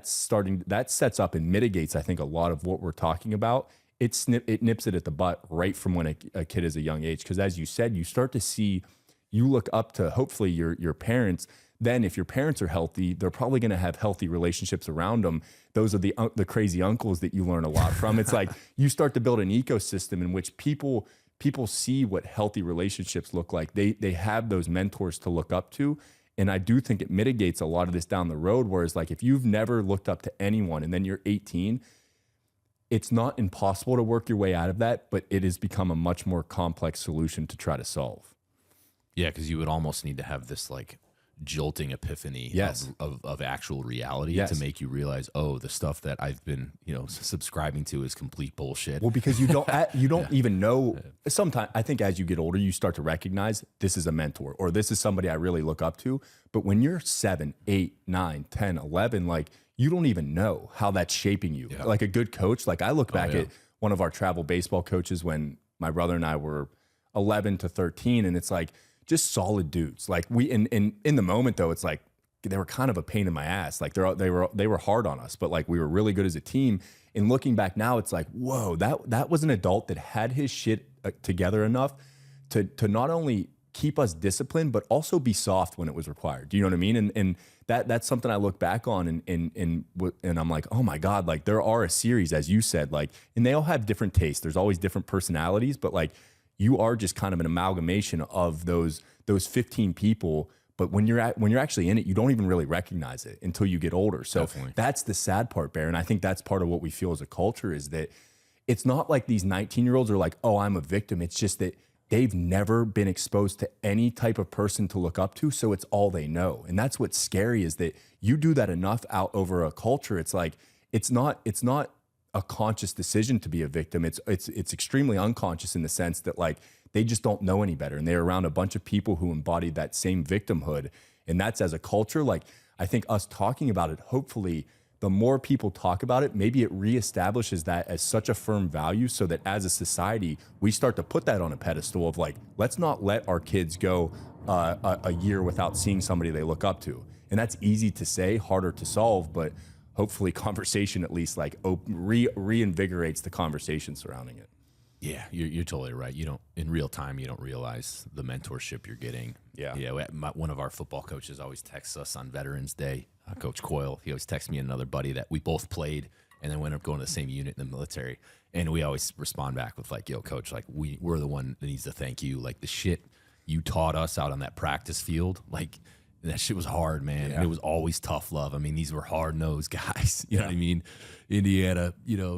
sets up and mitigates, I think, a lot of what we're talking about. It nips it at the butt right from when a kid is a young age. Because as you said, you start to see, you look up to hopefully your parents. Then if your parents are healthy, they're probably going to have healthy relationships around them. Those are the crazy uncles that you learn a lot from. It's like you start to build an ecosystem in which people see what healthy relationships look like. They have those mentors to look up to. And I do think it mitigates a lot of this down the road. Whereas, like, if you've never looked up to anyone and then you're 18, it's not impossible to work your way out of that, but it has become a much more complex solution to try to solve. Yeah, because you would almost need to have this, like, jolting epiphany of actual reality to make you realize, oh, the stuff that I've been, subscribing to is complete bullshit. Well, because you don't even know. Sometimes I think as you get older, you start to recognize this is a mentor, or this is somebody I really look up to. But when you're 7, 8, 9, 10, 11, like, you don't even know how that's shaping you. Yeah. Like a good coach, like I look back at one of our travel baseball coaches when my brother and I were 11 to 13, and it's like, just solid dudes. Like in the moment though, it's like they were kind of a pain in my ass. Like they were hard on us, but like we were really good as a team. And looking back now, it's like, whoa, that was an adult that had his shit together enough to not only keep us disciplined, but also be soft when it was required. Do you know what I mean? And that's something I look back on and I'm like, oh my God, like there are a series, as you said, like, and they all have different tastes. There's always different personalities, but like, you are just kind of an amalgamation of those 15 people. But when you're actually in it, you don't even really recognize it until you get older. So that's the sad part, Bear. And I think that's part of what we feel as a culture, is that it's not like these 19-year-olds are like, oh, I'm a victim. It's just that they've never been exposed to any type of person to look up to, so it's all they know. And that's what's scary, is that you do that enough out over a culture. It's like it's not a conscious decision to be a victim. It's extremely unconscious, in the sense that like they just don't know any better, and they're around a bunch of people who embody that same victimhood. And that's, as a culture, like, I think us talking about it, hopefully the more people talk about it, maybe it reestablishes that as such a firm value, so that as a society, we start to put that on a pedestal of like, let's not let our kids go a year without seeing somebody they look up to. And that's easy to say, harder to solve, but hopefully conversation at least like reinvigorates the conversation surrounding it. Yeah, you're totally right. You don't, in real time, you don't realize the mentorship you're getting. Yeah. One of our football coaches always texts us on Veterans Day, Coach Coyle. He always texts me and another buddy that we both played and then went up going to the same unit in the military. And we always respond back with like, yo, coach, like we're the one that needs to thank you. Like the shit you taught us out on that practice field, like that shit was hard, man. Yeah. And it was always tough love. I mean, these were hard-nosed guys. You know what I mean? Indiana,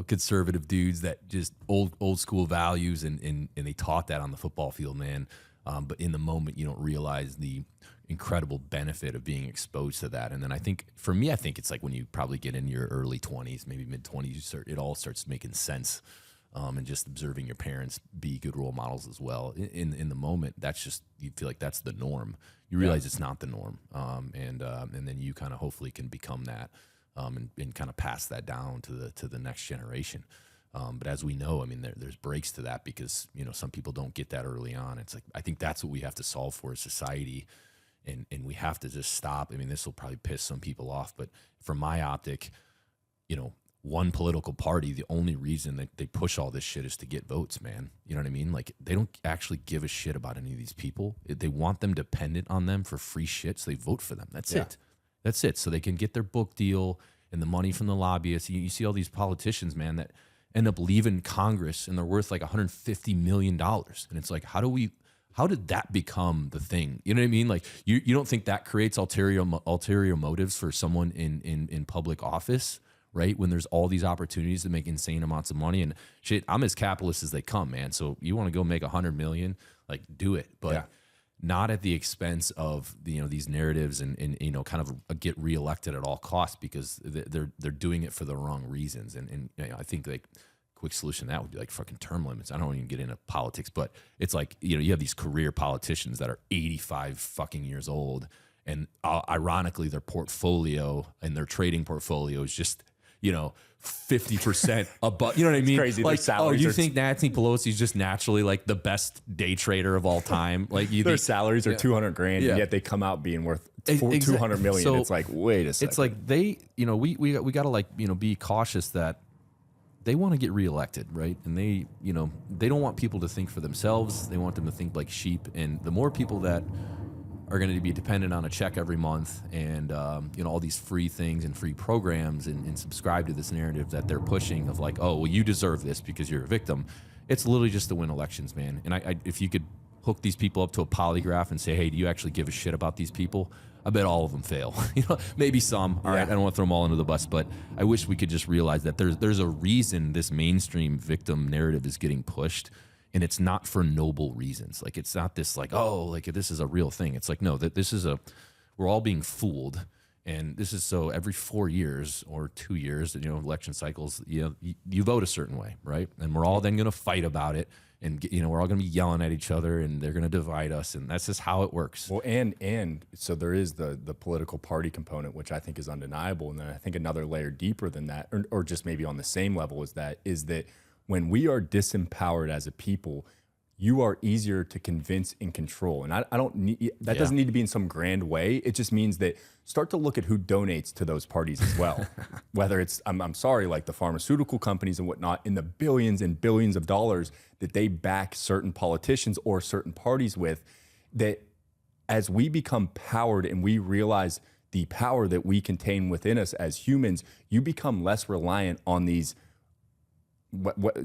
conservative dudes that just old school values, and they taught that on the football field, man. But in the moment, you don't realize the incredible benefit of being exposed to that. And then for me, it's like when you probably get in your early 20s, maybe mid 20s, it all starts making sense. And just observing your parents be good role models as well. In the moment, that's just, you feel like that's the norm. You realize it's not the norm, and then you kind of hopefully can become that, and kind of pass that down to the next generation. But as we know, I mean, there's breaks to that, because some people don't get that early on. It's like, I think that's what we have to solve for as society, and we have to just stop. I mean, this will probably piss some people off, but from my optic, one political party, the only reason that they push all this shit is to get votes, man. You know what I mean? Like, they don't actually give a shit about any of these people. They want them dependent on them for free shit, so they vote for them. That's it. That's it. So they can get their book deal and the money from the lobbyists. You see all these politicians, man, that end up leaving Congress, and they're worth like $150 million. And it's like, how did that become the thing? You know what I mean? Like, you don't think that creates ulterior motives for someone in public office? Right? When there's all these opportunities to make insane amounts of money and shit, I'm as capitalist as they come, man. So you want to go make 100 million, like, do it, but not at the expense of these narratives and kind of get reelected at all costs, because they're doing it for the wrong reasons. And I think like quick solution to that would be like fucking term limits. I don't even get into politics, but it's like, you have these career politicians that are 85 fucking years old, and ironically their portfolio and their trading portfolio is just 50% above, you know what I mean? Crazy. Like, you think Nancy Pelosi's just naturally like the best day trader of all time? Like, their salaries are 200 grand, and yet they come out being worth 200 million. So it's like, wait a second. It's like we got to like, be cautious that they want to get reelected, right? And they don't want people to think for themselves. They want them to think like sheep. And the more people that are going to be dependent on a check every month and all these free things and free programs and subscribe to this narrative that they're pushing of like, oh, well, you deserve this because you're a victim. It's literally just to win elections, man. And I if you could hook these people up to a polygraph and say, hey, do you actually give a shit about these people? I bet all of them fail. Maybe some. All right, I don't want to throw them all under the bus, but I wish we could just realize that there's a reason this mainstream victim narrative is getting pushed. And it's not for noble reasons. Like, it's not this like, oh, like this is a real thing. It's like, no, that this is we're all being fooled. And this is so every 4 years or 2 years, election cycles, you vote a certain way, right? And we're all then going to fight about it. And, we're all going to be yelling at each other, and they're going to divide us. And that's just how it works. Well, and so there is the political party component, which I think is undeniable. And then I think another layer deeper than that, or just maybe on the same level is that when we are disempowered as a people, you are easier to convince and control. And I don't need that. Doesn't need to be in some grand way. It just means that start to look at who donates to those parties as well. Whether it's, I'm sorry, like the pharmaceutical companies and whatnot, in the billions and billions of dollars that they back certain politicians or certain parties with, that as we become powered and we realize the power that we contain within us as humans, you become less reliant on these,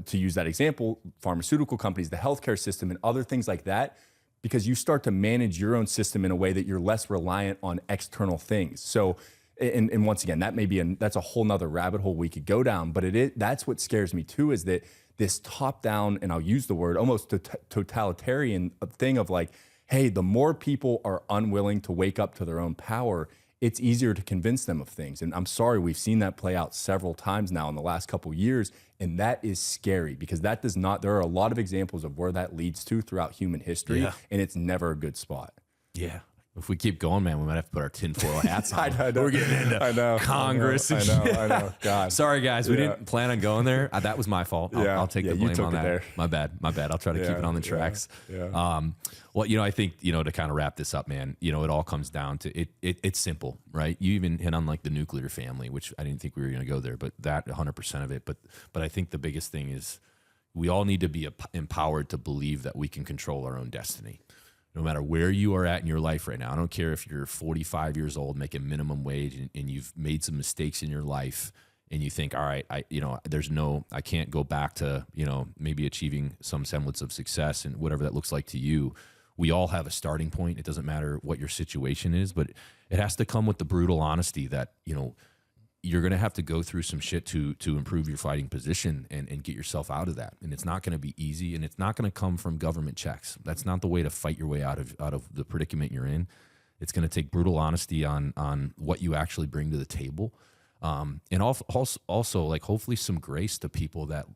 to use that example, pharmaceutical companies, the healthcare system, and other things like that, because you start to manage your own system in a way that you're less reliant on external things. So And once again, that may be that's a whole nother rabbit hole we could go down. But that's what scares me too, is that this top down, and I'll use the word almost totalitarian thing of like, hey, the more people are unwilling to wake up to their own power, it's easier to convince them of things. And I'm sorry, we've seen that play out several times now in the last couple of years. And that is scary, because that does not, there are a lot of examples of where that leads to throughout human history. Yeah. And it's never a good spot. Yeah. If we keep going, man, we might have to put our tinfoil hats on. I know. We're getting into Congress. I know. God. Sorry, guys. We didn't plan on going there. That was my fault. I'll take the blame on that. There. My bad. I'll try to keep it on the tracks. Yeah. Well, I think, to kind of wrap this up, man, it all comes down to it's simple, right? You even hit on like the nuclear family, which I didn't think we were going to go there, but that 100% of it. But I think the biggest thing is we all need to be empowered to believe that we can control our own destiny. No matter where you are at in your life right now, I don't care if you're 45 years old making minimum wage and you've made some mistakes in your life and you think, all right, I can't go back to, maybe achieving some semblance of success and whatever that looks like to you. We all have a starting point. It doesn't matter what your situation is, but it has to come with the brutal honesty that, you're going to have to go through some shit to improve your fighting position and get yourself out of that. And it's not going to be easy, and it's not going to come from government checks. That's not the way to fight your way out of the predicament you're in. It's going to take brutal honesty on what you actually bring to the table. And also like hopefully some grace to people that,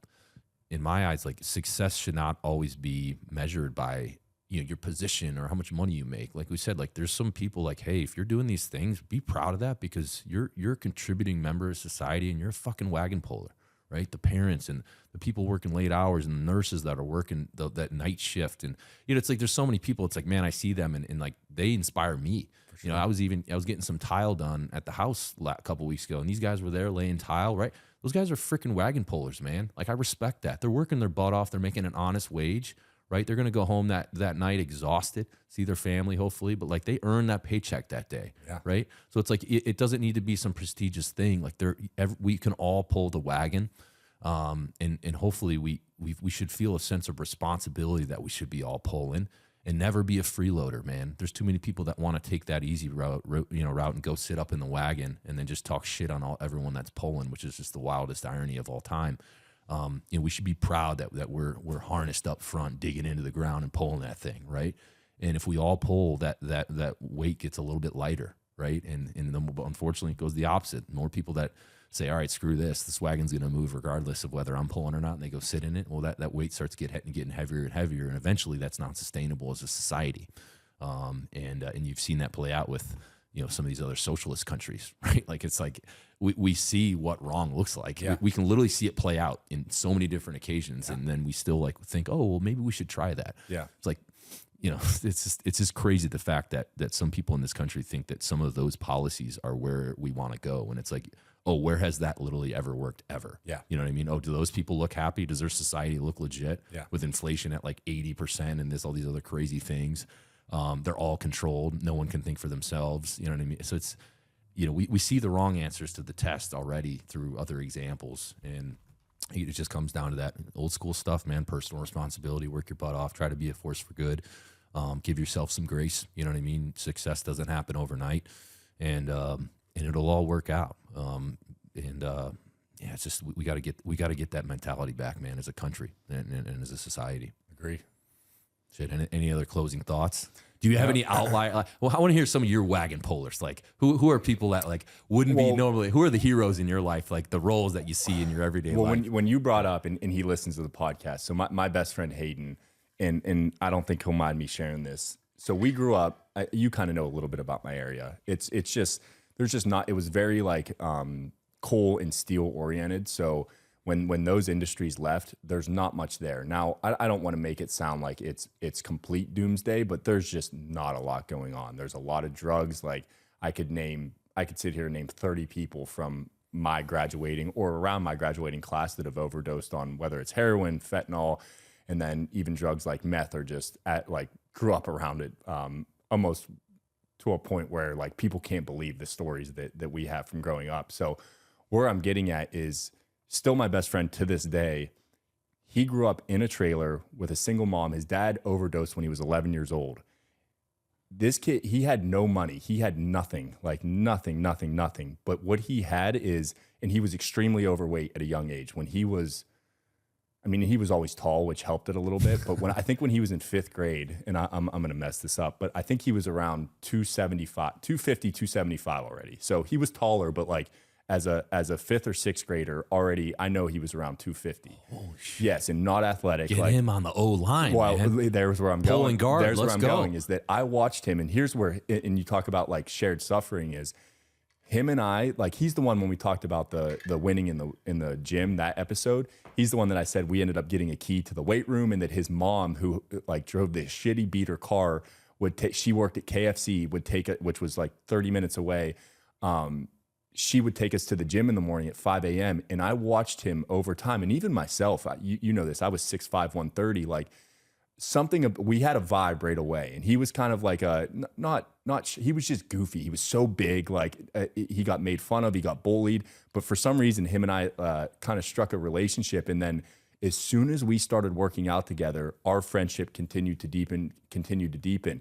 in my eyes, like success should not always be measured by your position or how much money you make. Like we said, like there's some people like, hey, if you're doing these things, be proud of that, because you're a contributing member of society and you're a fucking wagon puller, right? The parents and the people working late hours and the nurses that are working that night shift. And, it's like, there's so many people. It's like, man, I see them and like, they inspire me. Sure. I was getting some tile done at the house a couple weeks ago, and these guys were there laying tile, right? Those guys are freaking wagon pullers, man. Like, I respect that. They're working their butt off. They're making an honest wage. Right? They're going to go home that night exhausted, see their family, hopefully, but like they earn that paycheck that day. Yeah. Right. So it's like, it doesn't need to be some prestigious thing. Like we can all pull the wagon. And hopefully we should feel a sense of responsibility that we should be all pulling, and never be a freeloader, man. There's too many people that want to take that easy route and go sit up in the wagon and then just talk shit on everyone that's pulling, which is just the wildest irony of all time. We should be proud that we're harnessed up front, digging into the ground and pulling that thing, right? And if we all pull, that weight gets a little bit lighter, right? And then unfortunately it goes the opposite. More people that say, all right, screw this wagon's going to move regardless of whether I'm pulling or not, and they go sit in it. Well, that weight starts getting heavier and heavier, and eventually that's not sustainable as a society. And you've seen that play out with some of these other socialist countries, right? Like, it's like we see what wrong looks like. Yeah. We can literally see it play out in so many different occasions, and then we still like think, oh, well, maybe we should try that. Yeah, it's like, it's just crazy, the fact that some people in this country think that some of those policies are where we want to go, and it's like, oh, where has that literally ever worked ever? Yeah, you know what I mean? Oh, do those people look happy? Does their society look legit? Yeah, with inflation at like 80% and all these other crazy things. They're all controlled. No one can think for themselves. You know what I mean? So it's, we see the wrong answers to the test already through other examples. And it just comes down to that old school stuff, man. Personal responsibility, work your butt off, try to be a force for good. Give yourself some grace. You know what I mean? Success doesn't happen overnight, and it'll all work out. It's just, we got to get that mentality back, man, as a country and as a society. Agree. Shit. Any other closing thoughts? Do you have any outlier? Well, I want to hear some of your wagon pullers. Like, who are people that like wouldn't be normally? Who are the heroes in your life? Like the roles that you see in your everyday life. When you brought up, and he listens to the podcast. So my best friend Hayden, and I don't think he'll mind me sharing this. So we grew up. You kind of know a little bit about my area. It's just there's just not. It was very like coal and steel oriented. So when those industries left, there's not much there. Now, I don't want to make it sound like it's complete doomsday, but there's just not a lot going on. There's a lot of drugs. Like I could sit here and name 30 people from my graduating or around my graduating class that have overdosed on whether it's heroin, fentanyl, and then even drugs like meth, or just grew up around it almost to a point where like people can't believe the stories that we have from growing up. So where I'm getting at is, still my best friend to this day, he grew up in a trailer with a single mom. His dad overdosed when he was 11 years old. this kid, he had no money. He had nothing, like nothing, nothing, nothing. But what he had is, and he was extremely overweight at a young age. When he was, I mean, he was always tall, which helped it a little bit. But I think when he was in 5th grade, and I'm going to mess this up, but I think he was around 275, 250, 275 already. So he was taller, but like as a 5th or 6th grader already, I know he was around 250. Oh shit! Yes, and not athletic. Get him on the O line. Well, man. there's where I'm Pulling going. guard. There's Let's where I'm go. going is that I watched him, and here's where, and you talk about like shared suffering is. Him and I, like he's the one when we talked about the winning in the gym, that episode, he's the one that I said we ended up getting a key to the weight room, and that his mom, who like drove this shitty beater car, would take, she worked at KFC, would take it, which was like 30 minutes away. She would take us to the gym in the morning at 5 a.m. And I watched him over time. And even myself, you know this, I was 6'5", 130, like we had a vibe right away. And he was kind of like he was just goofy. He was so big, like he got made fun of, he got bullied. But for some reason, him and I kind of struck a relationship. And then as soon as we started working out together, our friendship continued to deepen.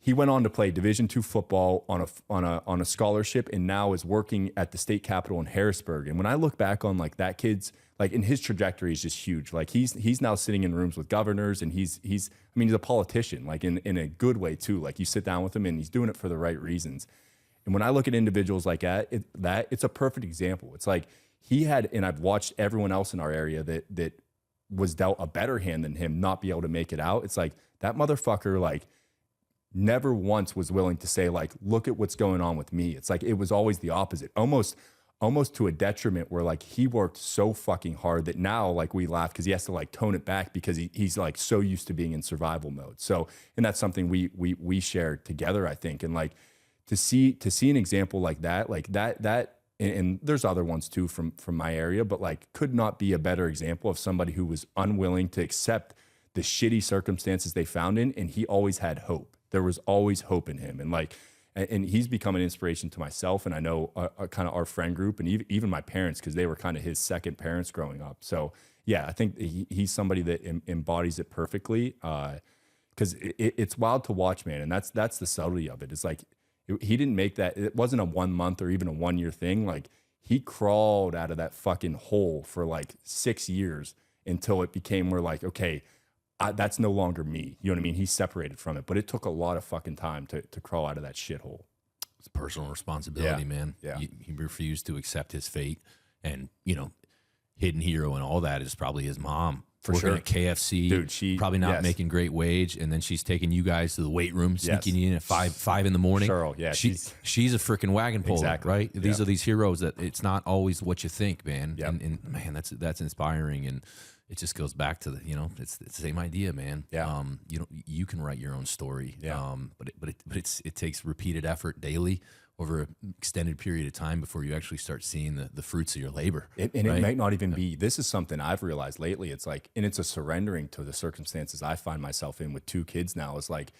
He went on to play Division II football on a scholarship, and now is working at the state capitol in Harrisburg. And when I look back on like that kid's, like, in his trajectory is just huge. Like he's now sitting in rooms with governors, and he's a politician, like in a good way too. Like you sit down with him and he's doing it for the right reasons. And when I look at individuals like that, it's a perfect example. It's like he had, and I've watched everyone else in our area that was dealt a better hand than him not be able to make it out. It's like that motherfucker, like, never once was willing to say, like, look at what's going on with me. It's like it was always the opposite, almost to a detriment, where like he worked so fucking hard that now like we laugh because he has to like tone it back because he's like so used to being in survival mode. So, and that's something we shared together, I think. And like to see an example like that, and there's other ones too from my area, but like could not be a better example of somebody who was unwilling to accept the shitty circumstances they found in, and he always had hope. There was always hope in him. And like, and he's become an inspiration to myself. And I know kind of our friend group, and even my parents, because they were kind of his second parents growing up. So yeah, I think he's somebody that embodies it perfectly. Cause it's wild to watch, man. And that's the subtlety of it. It's like, he didn't make that. It wasn't a 1 month or even a 1 year thing. Like he crawled out of that fucking hole for like 6 years until it became where like, okay, that's no longer me. You know what I mean? He's separated from it, but it took a lot of fucking time to crawl out of that shithole. It's personal responsibility, man. Yeah. He refused to accept his fate, and hidden hero and all that is probably his mom. For working sure. at KFC, Dude, she probably not yes. making great wage, and then she's taking you guys to the weight room, sneaking Yes. you in at five in the morning. Cheryl, yeah, she's a freaking wagon puller, Exactly. right? These Yeah. are these heroes that it's not always what you think, man. Yep. And man, that's inspiring, and it just goes back to it's the same idea, man. Yeah. You can write your own story. Yeah. But it takes repeated effort daily over an extended period of time before you actually start seeing the fruits of your labor. It might not even be, this is something I've realized lately. It's like, and it's a surrendering to the circumstances I find myself in with 2 kids now. It's like,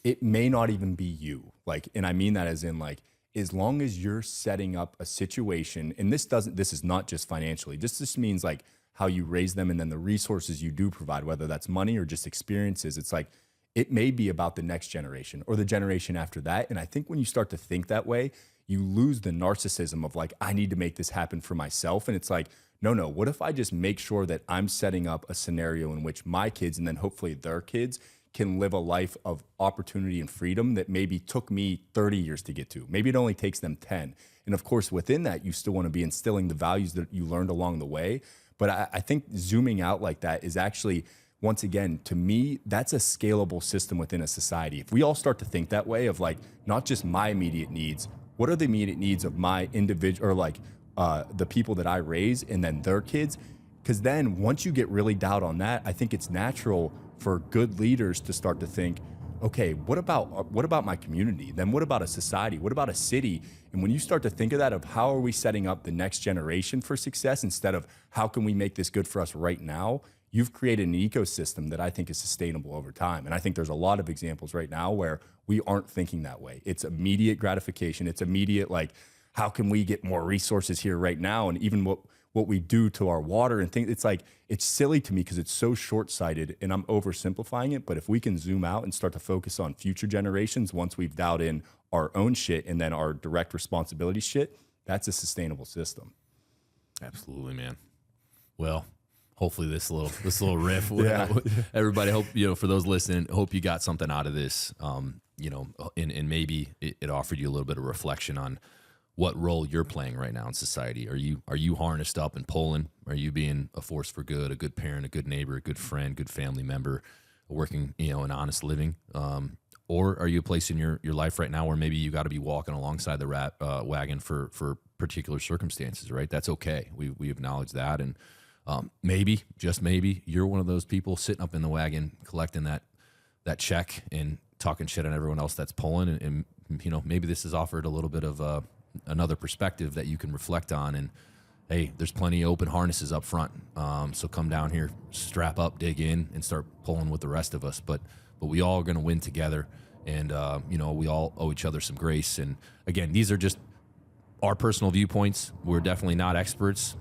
it may not even be you. Like, and I mean that as in like, as long as you're setting up a situation, and this is not just financially, this means like how you raise them and then the resources you do provide, whether that's money or just experiences. It's like, it may be about the next generation or the generation after that. And I think when you start to think that way, you lose the narcissism of like, I need to make this happen for myself. And it's like, no, what if I just make sure that I'm setting up a scenario in which my kids, and then hopefully their kids, can live a life of opportunity and freedom that maybe took me 30 years to get to. Maybe it only takes them 10. And of course, within that, you still want to be instilling the values that you learned along the way. But I think zooming out like that is actually, once again, to me, that's a scalable system within a society. If we all start to think that way of like, not just my immediate needs, what are the immediate needs of my individual, or like the people that I raise, and then their kids? Because then once you get really dialed on that, I think it's natural for good leaders to start to think, okay, what about my community? Then what about a society? What about a city? And when you start to think of that, of how are we setting up the next generation for success, instead of how can we make this good for us right now, you've created an ecosystem that I think is sustainable over time. And I think there's a lot of examples right now where we aren't thinking that way. It's immediate gratification. It's immediate, like, how can we get more resources here right now? And even what we do to our water and things. It's like, it's silly to me because it's so short-sighted and I'm oversimplifying it. But if we can zoom out and start to focus on future generations, once we've dialed in our own shit and then our direct responsibility shit, that's a sustainable system. Absolutely, man. Well, hopefully this little riff, Yeah. everybody, hope, for those listening, hope you got something out of this, and maybe it offered you a little bit of reflection on what role you're playing right now in society. Are you harnessed up and pulling? Are you being a force for good, a good parent, a good neighbor, a good friend, good family member, working, an honest living? Or are you a place in your life right now where maybe you got to be walking alongside the wagon for particular circumstances, right? That's okay. We acknowledge that. And maybe, just maybe, you're one of those people sitting up in the wagon collecting that check and talking shit on everyone else that's pulling. And maybe this has offered a little bit of another perspective that you can reflect on. And hey, there's plenty of open harnesses up front. So come down here, strap up, dig in, and start pulling with the rest of us. But we all are going to win together. And, we all owe each other some grace. And again, these are just our personal viewpoints. We're definitely not experts.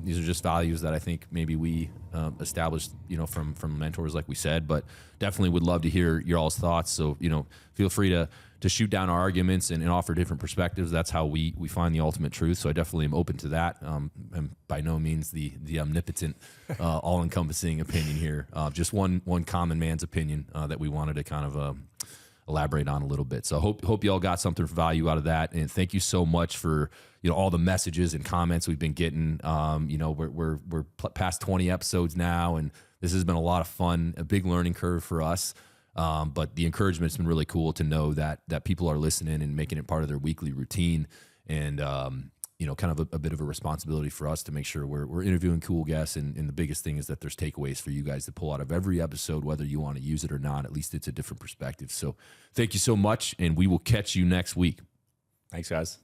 These are just values that I think maybe we established, from mentors, like we said, but definitely would love to hear your all's thoughts. So, feel free to shoot down our arguments and offer different perspectives. That's how we find the ultimate truth. So I definitely am open to that. And by no means the omnipotent, all-encompassing opinion here. Just one common man's opinion that we wanted to kind of elaborate on a little bit. So hope you all got something for value out of that. And thank you so much for, all the messages and comments we've been getting. We're past 20 episodes now, and this has been a lot of fun, a big learning curve for us. But the encouragement's been really cool to know that people are listening and making it part of their weekly routine. And, kind of a bit of a responsibility for us to make sure we're interviewing cool guests. And the biggest thing is that there's takeaways for you guys to pull out of every episode, whether you want to use it or not. At least it's a different perspective. So thank you so much, and we will catch you next week. Thanks, guys.